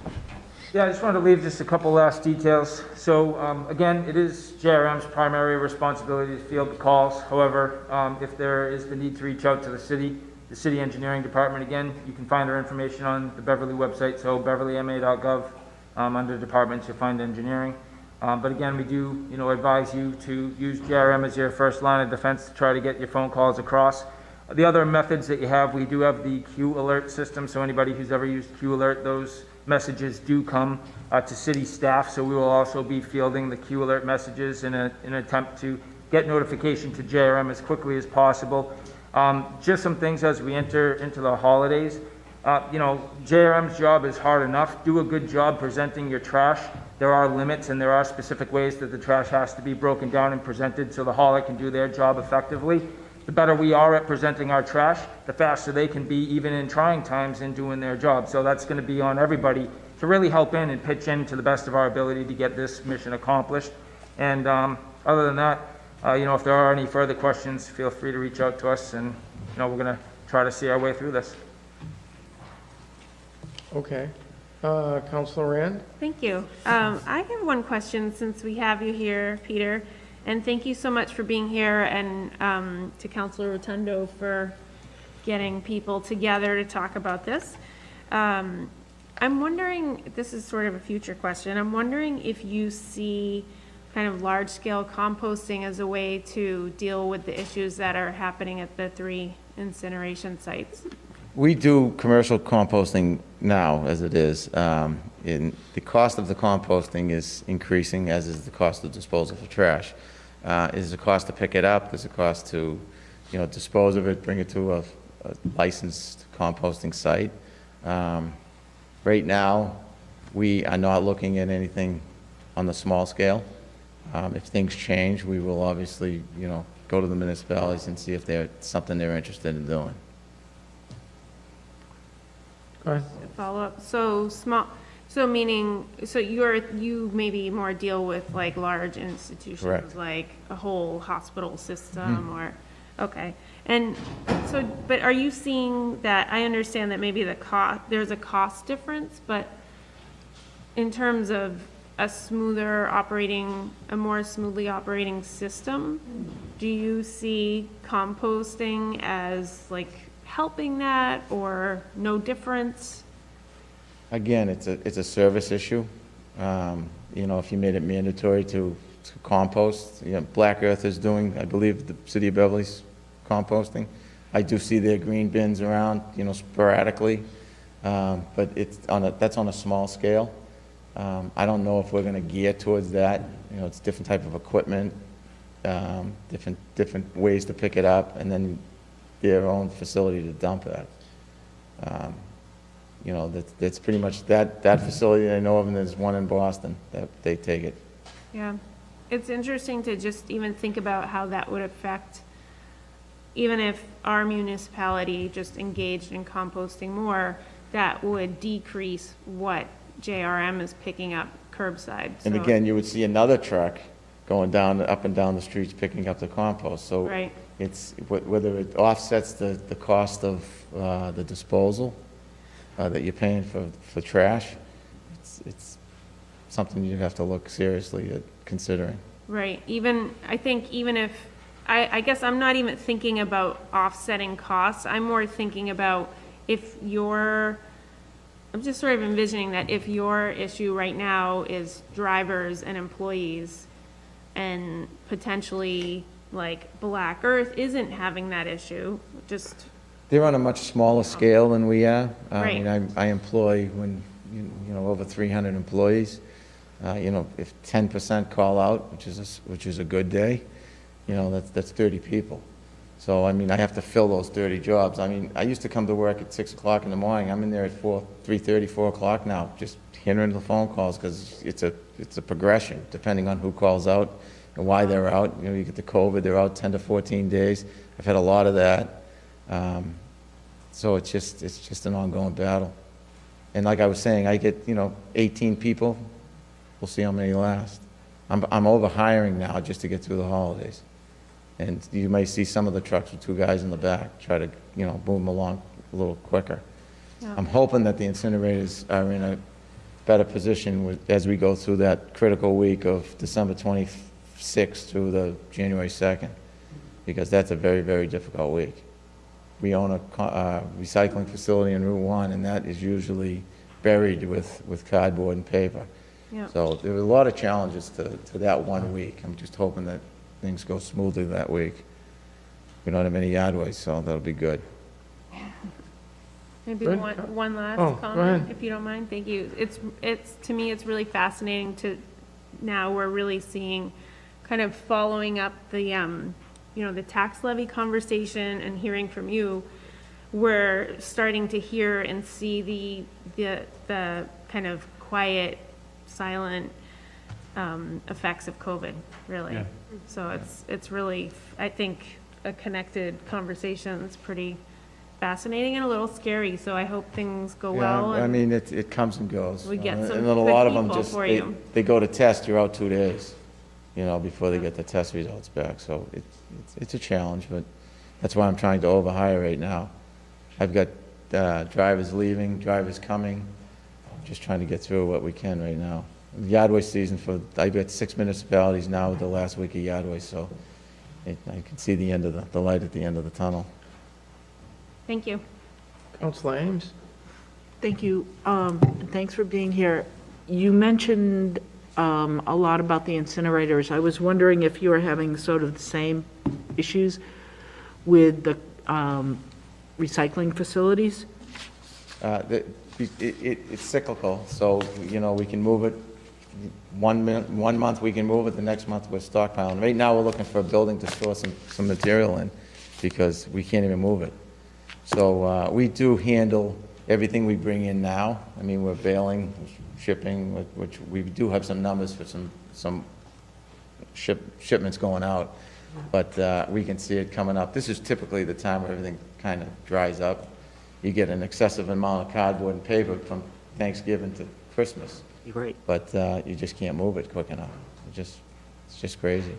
Yeah, I just wanted to leave just a couple last details. So again, it is JRM's primary responsibility to field the calls. However, if there is the need to reach out to the city engineering department, again, you can find our information on the Beverly website, so beverlyma.gov. Under departments, you'll find engineering. But again, we do, advise you to use JRM as your first line of defense to try to get your phone calls across. The other methods that you have, we do have the Q alert system, so anybody who's ever used Q alert, those messages do come to city staff, so we will also be fielding the Q alert messages in an attempt to get notification to JRM as quickly as possible. Just some things as we enter into the holidays. JRM's job is hard enough. Do a good job presenting your trash. There are limits and there are specific ways that the trash has to be broken down and presented so the hauler can do their job effectively. The better we are at presenting our trash, the faster they can be, even in trying times, in doing their job. So that's going to be on everybody to really help in and pitch in to the best of our ability to get this mission accomplished. And other than that, if there are any further questions, feel free to reach out to us, and we're going to try to see our way through this. Okay. Councilor Rand? Thank you. I have one question since we have you here, Peter, and thank you so much for being here, and to Councilor Rotundo for getting people together to talk about this. I'm wondering, this is sort of a future question, I'm wondering if you see kind of large-scale composting as a way to deal with the issues that are happening at the 3 incineration sites. We do commercial composting now, as it is. The cost of the composting is increasing, as is the cost of disposal for trash. There's a cost to pick it up. There's a cost to, dispose of it, bring it to a licensed composting site. Right now, we are not looking at anything on the small scale. If things change, we will obviously, go to the municipalities and see if there's something they're interested in doing. Go ahead. Follow up. So you maybe more deal with like large institutions, Correct. like a whole hospital system or, okay. And so, but are you seeing that, I understand that maybe there's a cost difference, but in terms of a more smoothly operating system, do you see composting as like helping that, or no difference? Again, it's a service issue. If you made it mandatory to compost, Black Earth is doing, I believe, the city of Beverly's composting. I do see their green bins around, sporadically, but that's on a small scale. I don't know if we're going to gear towards that. It's different type of equipment, different ways to pick it up, and then their own facility to dump it. That's pretty much that facility I know of, and there's one in Boston that they take it. Yeah, it's interesting to just even think about how that would affect, even if our municipality just engaged in composting more, that would decrease what JRM is picking up curbside. And So- again, you would see another truck going up and down the streets picking up the compost. So Right. it's whether it offsets the cost of the disposal that you're paying for trash. It's something you have to look seriously at considering. Right, I think even if, I guess I'm not even thinking about offsetting costs, I'm more thinking about I'm just sort of envisioning that if your issue right now is drivers and employees, and potentially like Black Earth isn't having that issue, just. They're on a much smaller scale than we are. Right. I employ over 300 employees. If 10% call out, which is a good day, that's 30 people. So, I have to fill those 30 jobs. I used to come to work at 6 o'clock in the morning. I'm in there at 3:30, 4 o'clock now, just answering the phone calls, because it's a progression, depending on who calls out and why they're out. You get the COVID, they're out 10 to 14 days. I've had a lot of that. So it's just an ongoing battle. And like I was saying, I get, 18 people. We'll see how many last. I'm over hiring now just to get through the holidays. And you may see some of the trucks with 2 guys in the back, try to, move them along a little quicker. Yeah. I'm hoping that the incinerators are in a better position as we go through that critical week of December 26th through the January 2nd, because that's a very, very difficult week. We own a recycling facility in Route 1, and that is usually buried with cardboard and paper. Yeah. So there were a lot of challenges to that 1 week. I'm just hoping that things go smoothly that week. We don't have any yard waste, so that'll be good. Maybe Good. one last Oh, go comment, ahead. if you don't mind. Thank you. To me, it's really fascinating to, now we're really seeing, kind of following up the, the tax levy conversation and hearing from you. We're starting to hear and see the kind of quiet, silent effects of COVID, really. Yeah. So it's really, I think, a connected conversation that's pretty fascinating and a little scary, so I hope things go well. Yeah, and it comes and goes. We get some And then a good lot of them people just, for you. they go to test, you're out 2 days, before they get the test results back. So it's a challenge, but that's why I'm trying to overhire right now. I've got drivers leaving, drivers coming. I'm just trying to get through what we can right now. Yard waste season I've got 6 municipalities now with the last week of yard waste, so I can see the end of the light at the end of the tunnel. Thank you. Councilor Ames? Thank you. Thanks for being here. You mentioned a lot about the incinerators. I was wondering if you were having sort of the same issues with the recycling facilities? It's cyclical, so, we can move it. One month we can move it, the next month we're stockpiling. Right now, we're looking for a building to store some material in, because we can't even move it. So we do handle everything we bring in now. We're bailing, shipping, which we do have some numbers for some shipments going out, but we can see it coming up. This is typically the time where everything kind of dries up. You get an excessive amount of cardboard and paper from Thanksgiving to Christmas. Right. But you just can't move it quick enough. It's just crazy.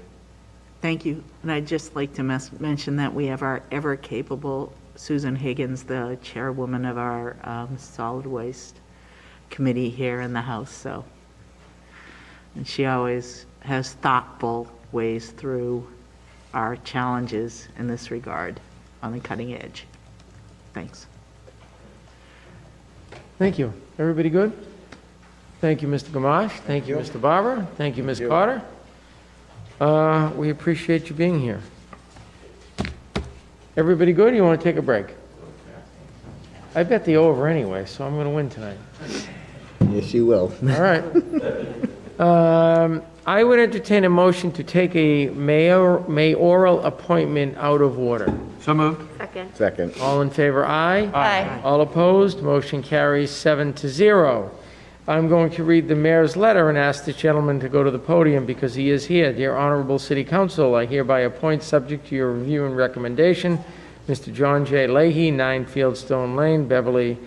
Thank you. And I'd just like to mention that we have our ever-capable Susan Higgins, the chairwoman of our solid waste committee here in the House, and she always has thoughtful ways through our challenges in this regard on the cutting edge. Thanks. Thank you. Everybody good? Thank you, Mr. Gamache. Thank you, Mr. Barber. Thank you, Ms. Carter. We appreciate you being here. Everybody good? You want to take a break? I bet the over anyway, so I'm going to win tonight. Yes, you will. All right. I would entertain a motion to take a mayoral appointment out of order. So moved. Second. Second. All in favor, aye? Aye. All opposed, motion carries 7-0. I'm going to read the mayor's letter and ask the gentleman to go to the podium because he is here. Dear Honorable City Council, I hereby appoint, subject to your review and recommendation, Mr. John J. Leahy, 9 Fieldstone Lane, Beverly,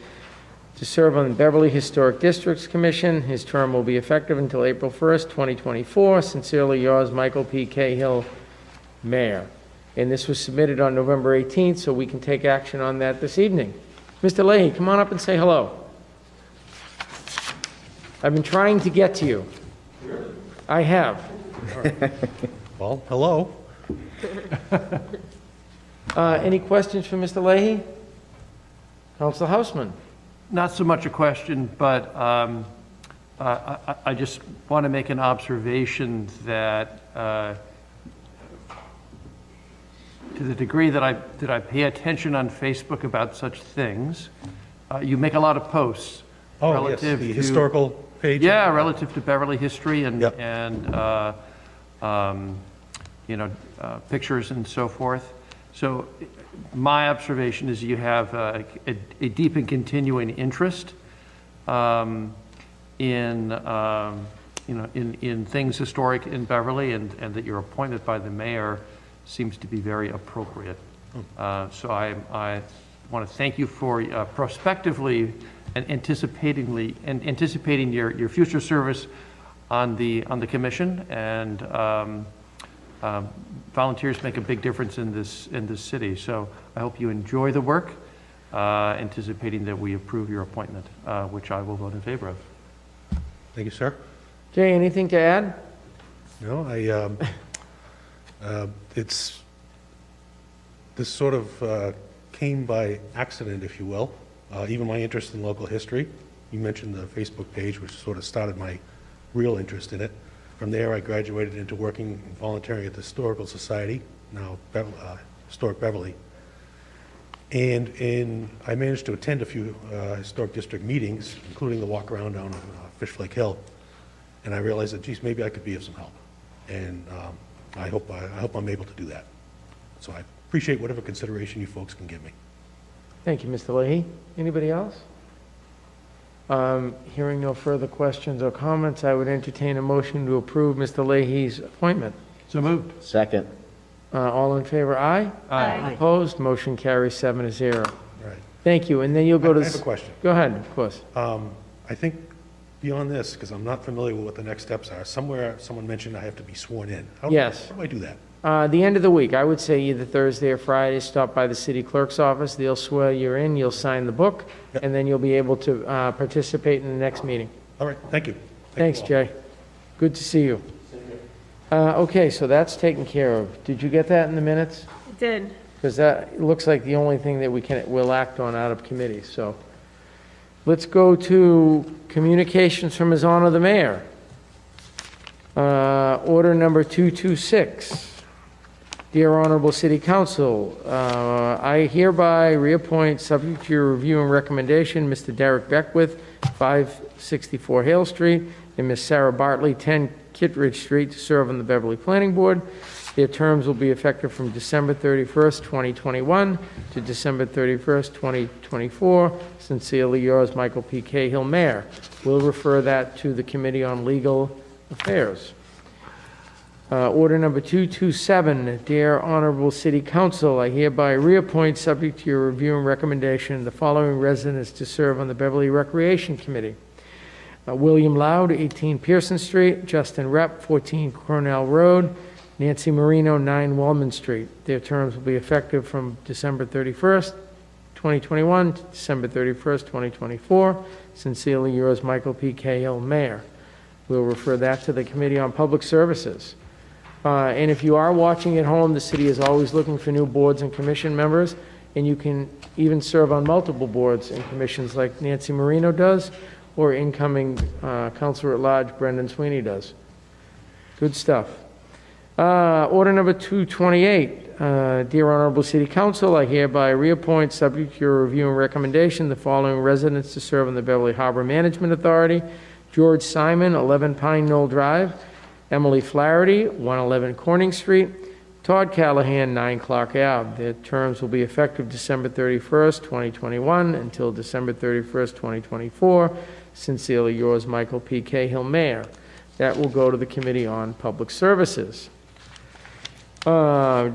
to serve on the Beverly Historic Districts Commission. His term will be effective until April 1st, 2024. Sincerely yours, Michael P. Cahill, Mayor. And this was submitted on November 18th, so we can take action on that this evening. Mr. Leahy, come on up and say hello. I've been trying to get to you. I have. Well, hello. Any questions for Mr. Leahy? Council Houseman? Not so much a question, but I just want to make an observation that to the degree that I pay attention on Facebook about such things, you make a lot of posts Oh, yes, relative the to historical page? Yeah, relative to Beverly history and, Yep. pictures and so forth. So my observation is you have a deep and continuing interest in things historic in Beverly, and that your appointment by the mayor seems to be very appropriate. So I want to thank you for prospectively and anticipating your future service on the commission, and volunteers make a big difference in this city. So I hope you enjoy the work, anticipating that we approve your appointment, which I will vote in favor of. Thank you, sir. Jay, anything to add? No, this sort of came by accident, if you will. Even my interest in local history. You mentioned the Facebook page, which sort of started my real interest in it. From there, I graduated into working and volunteering at the Historical Society, now Historic Beverly. And I managed to attend a few historic district meetings, including the walk around down on Fish Lake Hill. And I realized that, geez, maybe I could be of some help. And I hope I'm able to do that. So I appreciate whatever consideration you folks can give me. Thank you, Mr. Leahy. Anybody else? Hearing no further questions or comments, I would entertain a motion to approve Mr. Leahy's appointment. So moved. Second. All in favor, aye? Aye. Opposed? Motion carries 7-0. Right. Thank you, and then you'll go to... I have a question. Go ahead, of course. I think beyond this, because I'm not familiar with what the next steps are, somewhere someone mentioned I have to be sworn in. Yes. How do I do that? The end of the week, I would say either Thursday or Friday, stop by the city clerk's office, they'll swear you in, you'll sign the book, and then you'll be able to participate in the next meeting. All right, thank you. Thanks, Jay. Good to see you. Okay, so that's taken care of. Did you get that in the minutes? It did. Because that looks like the only thing that we'll act on out of committee, so. Let's go to communications from His Honor the Mayor. Order number 226. Dear Honorable City Council, I hereby reappoint, subject to your review and recommendation, Mr. Derek Beckwith, 564 Hale Street, and Ms. Sarah Bartley, 10 Kittredge Street, to serve on the Beverly Planning Board. Their terms will be effective from December 31st, 2021 to December 31st, 2024. Sincerely yours, Michael P. Cahill, Mayor. We'll refer that to the Committee on Legal Affairs. Order number 227, Dear Honorable City Council, I hereby reappoint, subject to your review and recommendation, the following residents to serve on the Beverly Recreation Committee. William Loud, 18 Pearson Street, Justin Repp, 14 Cornell Road, Nancy Marino, 9 Wellman Street. Their terms will be effective from December 31st, 2021 to December 31st, 2024. Sincerely yours, Michael P. Cahill, Mayor. We'll refer that to the Committee on Public Services. And if you are watching at home, the city is always looking for new boards and commission members, and you can even serve on multiple boards and commissions like Nancy Marino does, or incoming Councilor at Large Brendan Sweeney does. Good stuff. Order number 228. Dear Honorable City Council, I hereby reappoint, subject to your review and recommendation, the following residents to serve on the Beverly Harbor Management Authority. George Simon, 11 Pine Knoll Drive. Emily Flaherty, 111 Corning Street. Todd Callahan, 9 Clark Ave. Their terms will be effective December 31st, 2021 until December 31st, 2024. Sincerely yours, Michael P. Cahill, Mayor. That will go to the Committee on Public Services. Order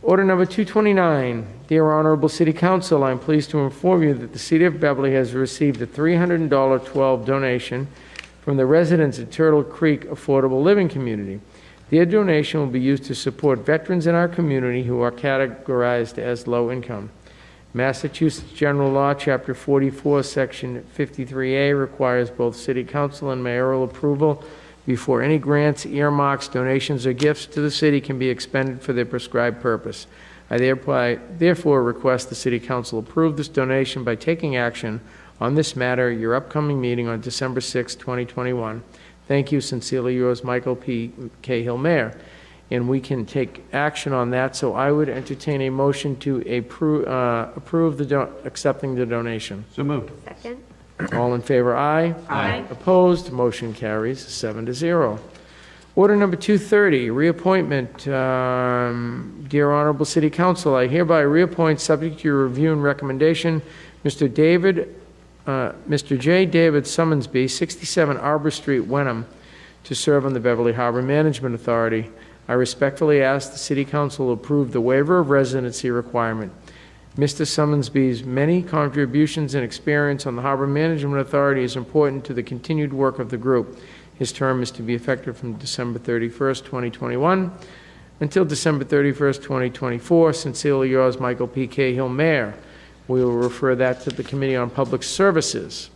number 229. Dear Honorable City Council, I'm pleased to inform you that the City of Beverly has received a $312 donation from the residents at Turtle Creek Affordable Living Community. Their donation will be used to support veterans in our community who are categorized as low income. Massachusetts General Law, Chapter 44, Section 53A requires both City Council and mayoral approval before any grants, earmarks, donations, or gifts to the city can be expended for their prescribed purpose. I therefore request the City Council approve this donation by taking action on this matter at your upcoming meeting on December 6, 2021. Thank you. Sincerely yours, Michael P. Cahill, Mayor. And we can take action on that, so I would entertain a motion to approve accepting the donation. So moved. Second. All in favor, aye. Aye. Opposed, motion carries 7-0. Order number 230, reappointment. Dear Honorable City Council, I hereby reappoint, subject to your review and recommendation, Mr. J. David Summonsby, 67 Arbor Street, Wenham, to serve on the Beverly Harbor Management Authority. I respectfully ask the City Council approve the waiver of residency requirement. Mr. Summonsby's many contributions and experience on the Harbor Management Authority is important to the continued work of the group. His term is to be effective from December 31st, 2021 until December 31st, 2024. Sincerely yours, Michael P. Cahill, Mayor. We will refer that to the Committee on Public Services.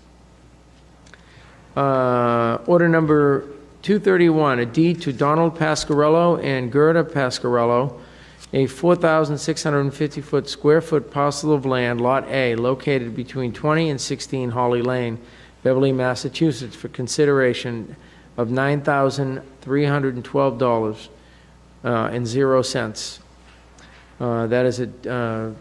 Order number 231, a deed to Donald Pasquarello and Gerda Pasquarello, a 4,650 square foot parcel of land, Lot A, located between 20 and 16 Holly Lane, Beverly, Massachusetts, for consideration of $9,312 and 0 cents. That is a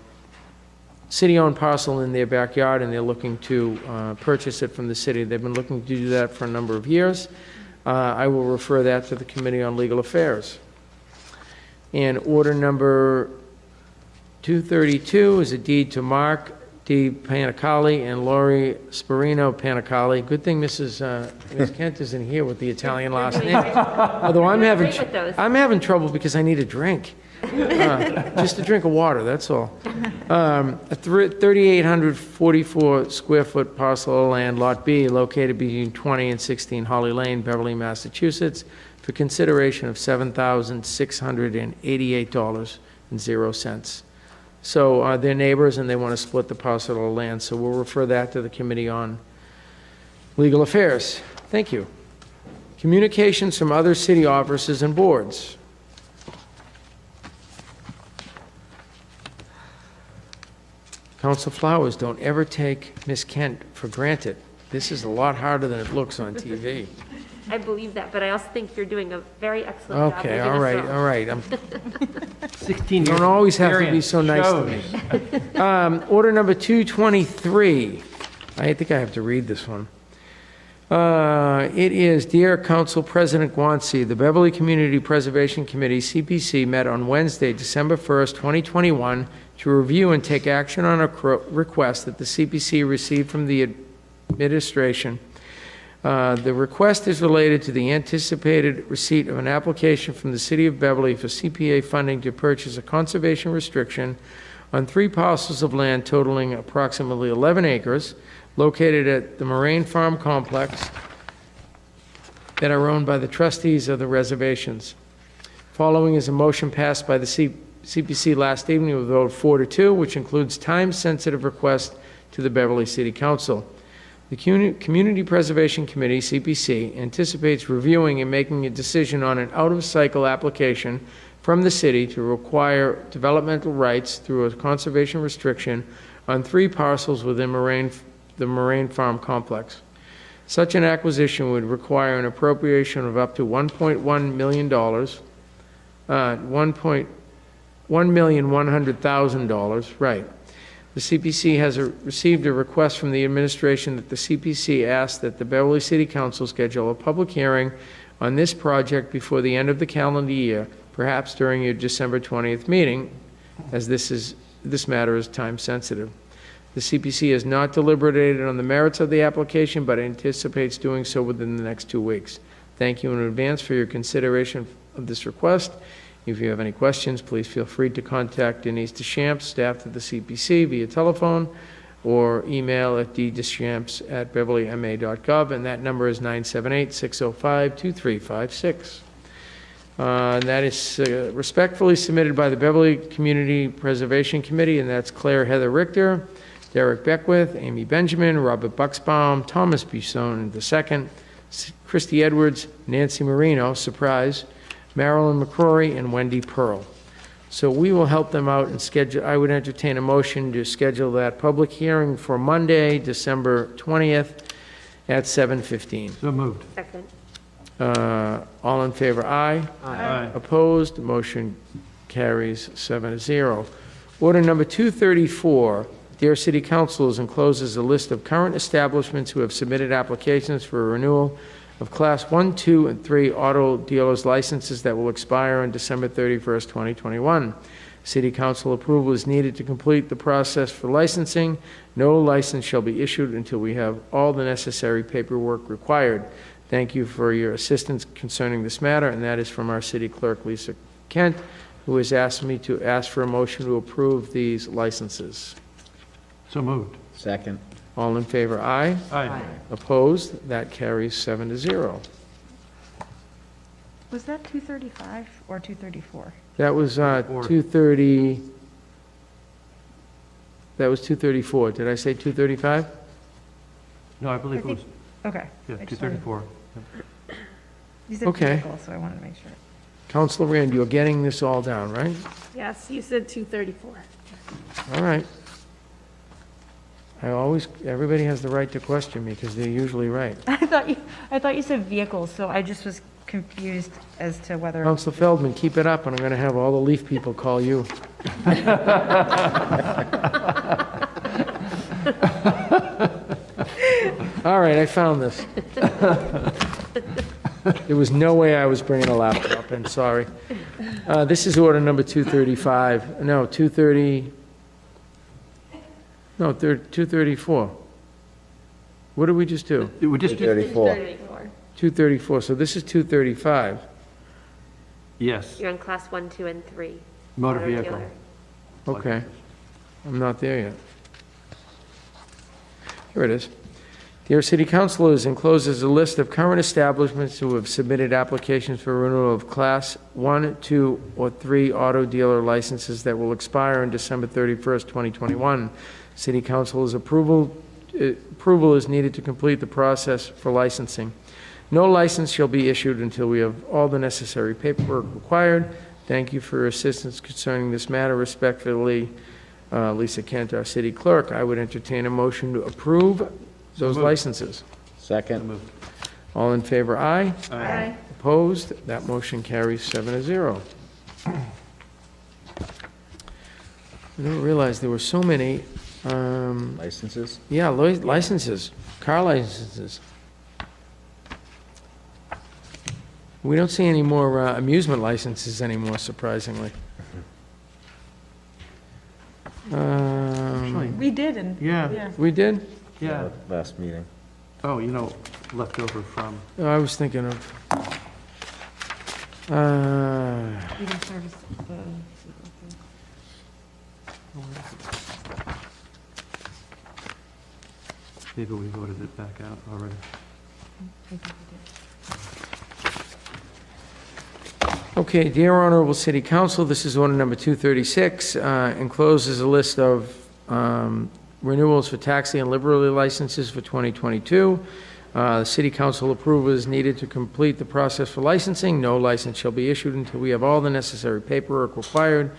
city-owned parcel in their backyard, and they're looking to purchase it from the city. They've been looking to do that for a number of years. I will refer that to the Committee on Legal Affairs. And order number 232 is a deed to Mark D. Panicali and Lori Sperino Panicali. Good thing Ms. Kent isn't here with the Italian last name. Although I'm having trouble because I need a drink. Just a drink of water, that's all. A 3,844 square foot parcel of land, Lot B, located between 20 and 16 Holly Lane, Beverly, Massachusetts, for consideration of $7,688 and 0 cents. So they're neighbors and they want to split the parcel of land, so we'll refer that to the Committee on Legal Affairs. Thank you. Communications from other city offices and boards. Council Flowers, don't ever take Miss Kent for granted. This is a lot harder than it looks on TV. I believe that, but I also think you're doing a very excellent job. Okay, all right, all right. 16 years. Don't always have to be so nice to me. Order number 223. I think I have to read this one. It is, Dear Council President Guanci, the Beverly Community Preservation Committee, CPC, met on Wednesday, December 1st, 2021, to review and take action on a request that the CPC received from the administration. The request is related to the anticipated receipt of an application from the City of Beverly for CPA funding to purchase a conservation restriction on 3 parcels of land totaling approximately 11 acres located at the Moraine Farm Complex that are owned by the trustees of the reservations. Following is a motion passed by the CPC last evening with a vote 4-2, which includes time-sensitive request to the Beverly City Council. The Community Preservation Committee, CPC, anticipates reviewing and making a decision on an out-of-cycle application from the city to require developmental rights through a conservation restriction on 3 parcels within the Moraine Farm Complex. Such an acquisition would require an appropriation of up to $1.1 million, $1,100,000, right. The CPC has received a request from the administration that the CPC ask that the Beverly City Council schedule a public hearing on this project before the end of the calendar year, perhaps during your December 20th meeting, as this matter is time sensitive. The CPC has not deliberated on the merits of the application, but anticipates doing so within the next 2 weeks. Thank you in advance for your consideration of this request. If you have any questions, please feel free to contact Denise Deschamps, staff at the CPC, via telephone or email at ddeschamps@beverlyma.gov, and that number is 978-605-2356. That is respectfully submitted by the Beverly Community Preservation Committee, and that's Claire Heather Richter, Derek Beckwith, Amy Benjamin, Robert Buxbaum, Thomas Bisson II, Christy Edwards, Nancy Marino, surprise, Marilyn McCrory, and Wendy Pearl. So we will help them out and schedule. I would entertain a motion to schedule that public hearing for Monday, December 20th at 7:15. So moved. Second. All in favor, aye. Aye. Opposed, motion carries 7-0. Order number 234 Dear City Councilors, enclosed is a list of current establishments who have submitted applications for a renewal of Class 1, 2, and 3 auto dealers' licenses that will expire on December 31st, 2021. City Council approval is needed to complete the process for licensing. No license shall be issued until we have all the necessary paperwork required. Thank you for your assistance concerning this matter, and that is from our City Clerk, Lisa Kent, who has asked me to ask for a motion to approve these licenses. So moved. Second. All in favor, aye. Aye. Opposed? That carries 7-0. Was that 235 or 234? That was 230, that was 234. Did I say 235? No, I believe it was, Okay. yeah, I just wanted- 234. You said Okay. vehicle, so I wanted to make sure. Counselor Rand, you're getting this all down, right? Yes, you said 234. All right. Everybody has the right to question me because they're usually right. I thought you said vehicles, so I just was confused as to whether. Counselor Feldman, keep it up, and I'm going to have all the Leaf people call you. All right, I found this. There was no way I was bringing a laptop in, sorry. This is order number 235, no, 230, no, 234. What did we just do? We just did, 234, so this is 235. yes, You're on Class 1, 2, and 3. motor Auto vehicle. dealer. Okay, I'm not there yet. Here it is. Dear City Councilors, enclosed is a list of current establishments who have submitted applications for renewal of Class 1, 2, or 3 auto dealer licenses that will expire on December 31st, 2021. City Council's approval is needed to complete the process for licensing. No license shall be issued until we have all the necessary paperwork required. Thank you for your assistance concerning this matter. Respectfully, Lisa Kent, our City Clerk. I would entertain a motion to approve those licenses. Second. All in favor, aye. Aye. Opposed? That motion carries 7-0. I didn't realize there were so many, Licenses? yeah, licenses, car licenses. We don't see any more amusement licenses anymore, surprisingly. We did, and. Yeah. We did? Yeah. Last meeting. Oh, leftover from, I was thinking of, Reading service, maybe we voted it back out already. Okay, dear Honorable City Council, this is order number 236. Enclosed is a list of renewals for taxi and livery licenses for 2022. The City Council approval is needed to complete the process for licensing. No license shall be issued until we have all the necessary paperwork required.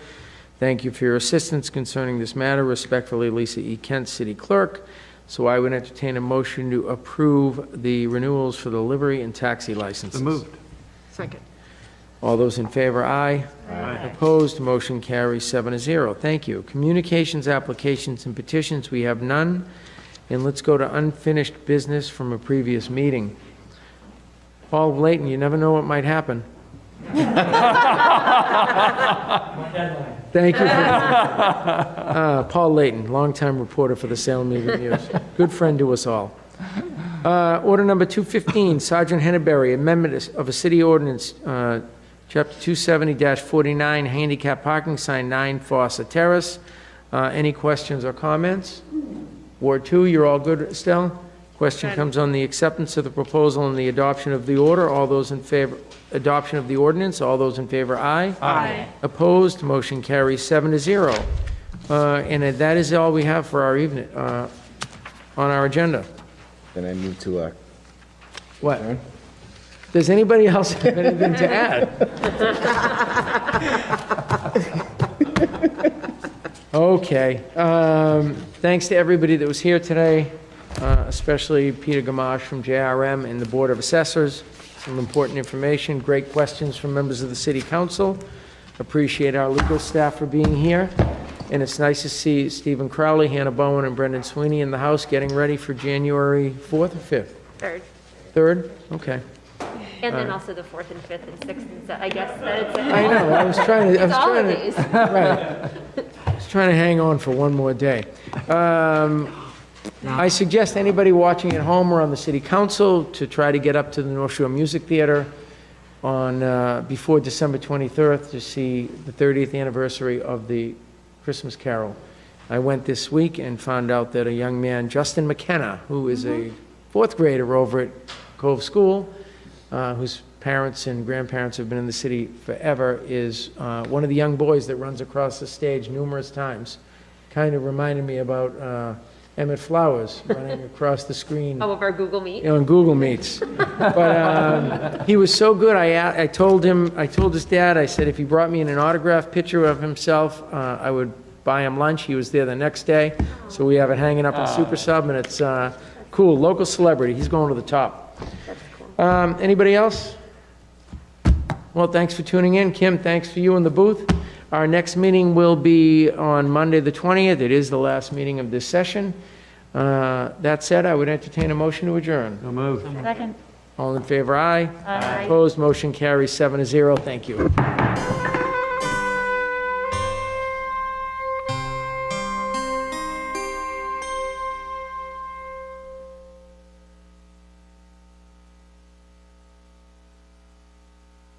Thank you for your assistance concerning this matter. Respectfully, Lisa E. Kent, City Clerk. So I would entertain a motion to approve the renewals for the livery and taxi licenses. So moved. Second. All those in favor, aye. Aye. Opposed, motion carries 7-0. Thank you. Communications, applications, and petitions, we have none. And let's go to unfinished business from a previous meeting. Paul Layton, you never know what might happen. Thank you. Paul Layton, longtime reporter for the Salem Evening News. Good friend to us all. Order number 215, Sergeant Henneberry, amendment of a city ordinance, Chapter 270-49, handicap parking sign 9 Fossa Terrace. Any questions or comments? Ward 2, you're all good, Estelle? Question comes on the acceptance of the proposal and the adoption of the order. All those in favor, adoption of the ordinance, all those in favor, aye. Aye. Opposed, motion carries 7-0. And that is all we have for our evening, on our agenda. Then I move to, What? Does anybody else have anything to add? Okay. Thanks to everybody that was here today, especially Peter Gamache from JRM and the Board of Assessors. Some important information, great questions from members of the City Council. Appreciate our legal staff for being here. And it's nice to see Stephen Crowley, Hannah Bowen, and Brendan Sweeney in the house getting ready for January 4th or 5th? Third. 3rd? Okay. And then also the 4th and 5th and 6th and 7th. I guess that it's. I know, I was trying to, It's holidays. right. I was trying to hang on for one more day. I suggest anybody watching at home or on the city council to try to get up to the North Shore Music Theater on, before December 23rd to see the 30th anniversary of the Christmas Carol. I went this week and found out that a young man, Justin McKenna, who is a 4th grader over at Cove School, whose parents and grandparents have been in the city forever, is one of the young boys that runs across the stage numerous times. Kind of reminded me about Emmett Flowers running across the screen. Of our Google Meet. On Google Meets. But he was so good, I told his dad, I said if he brought me in an autographed picture of himself, I would buy him lunch. He was there the next day, so we have it hanging up on Super Sub, and it's cool. Local celebrity. He's going to the top. That's cool. Anybody else? Well, thanks for tuning in. Kim, thanks for you in the booth. Our next meeting will be on Monday, the 20th. It is the last meeting of this session. That said, I would entertain a motion to adjourn. So moved. Second. All in favor, aye. Aye. Opposed, motion carries 7-0. Thank you.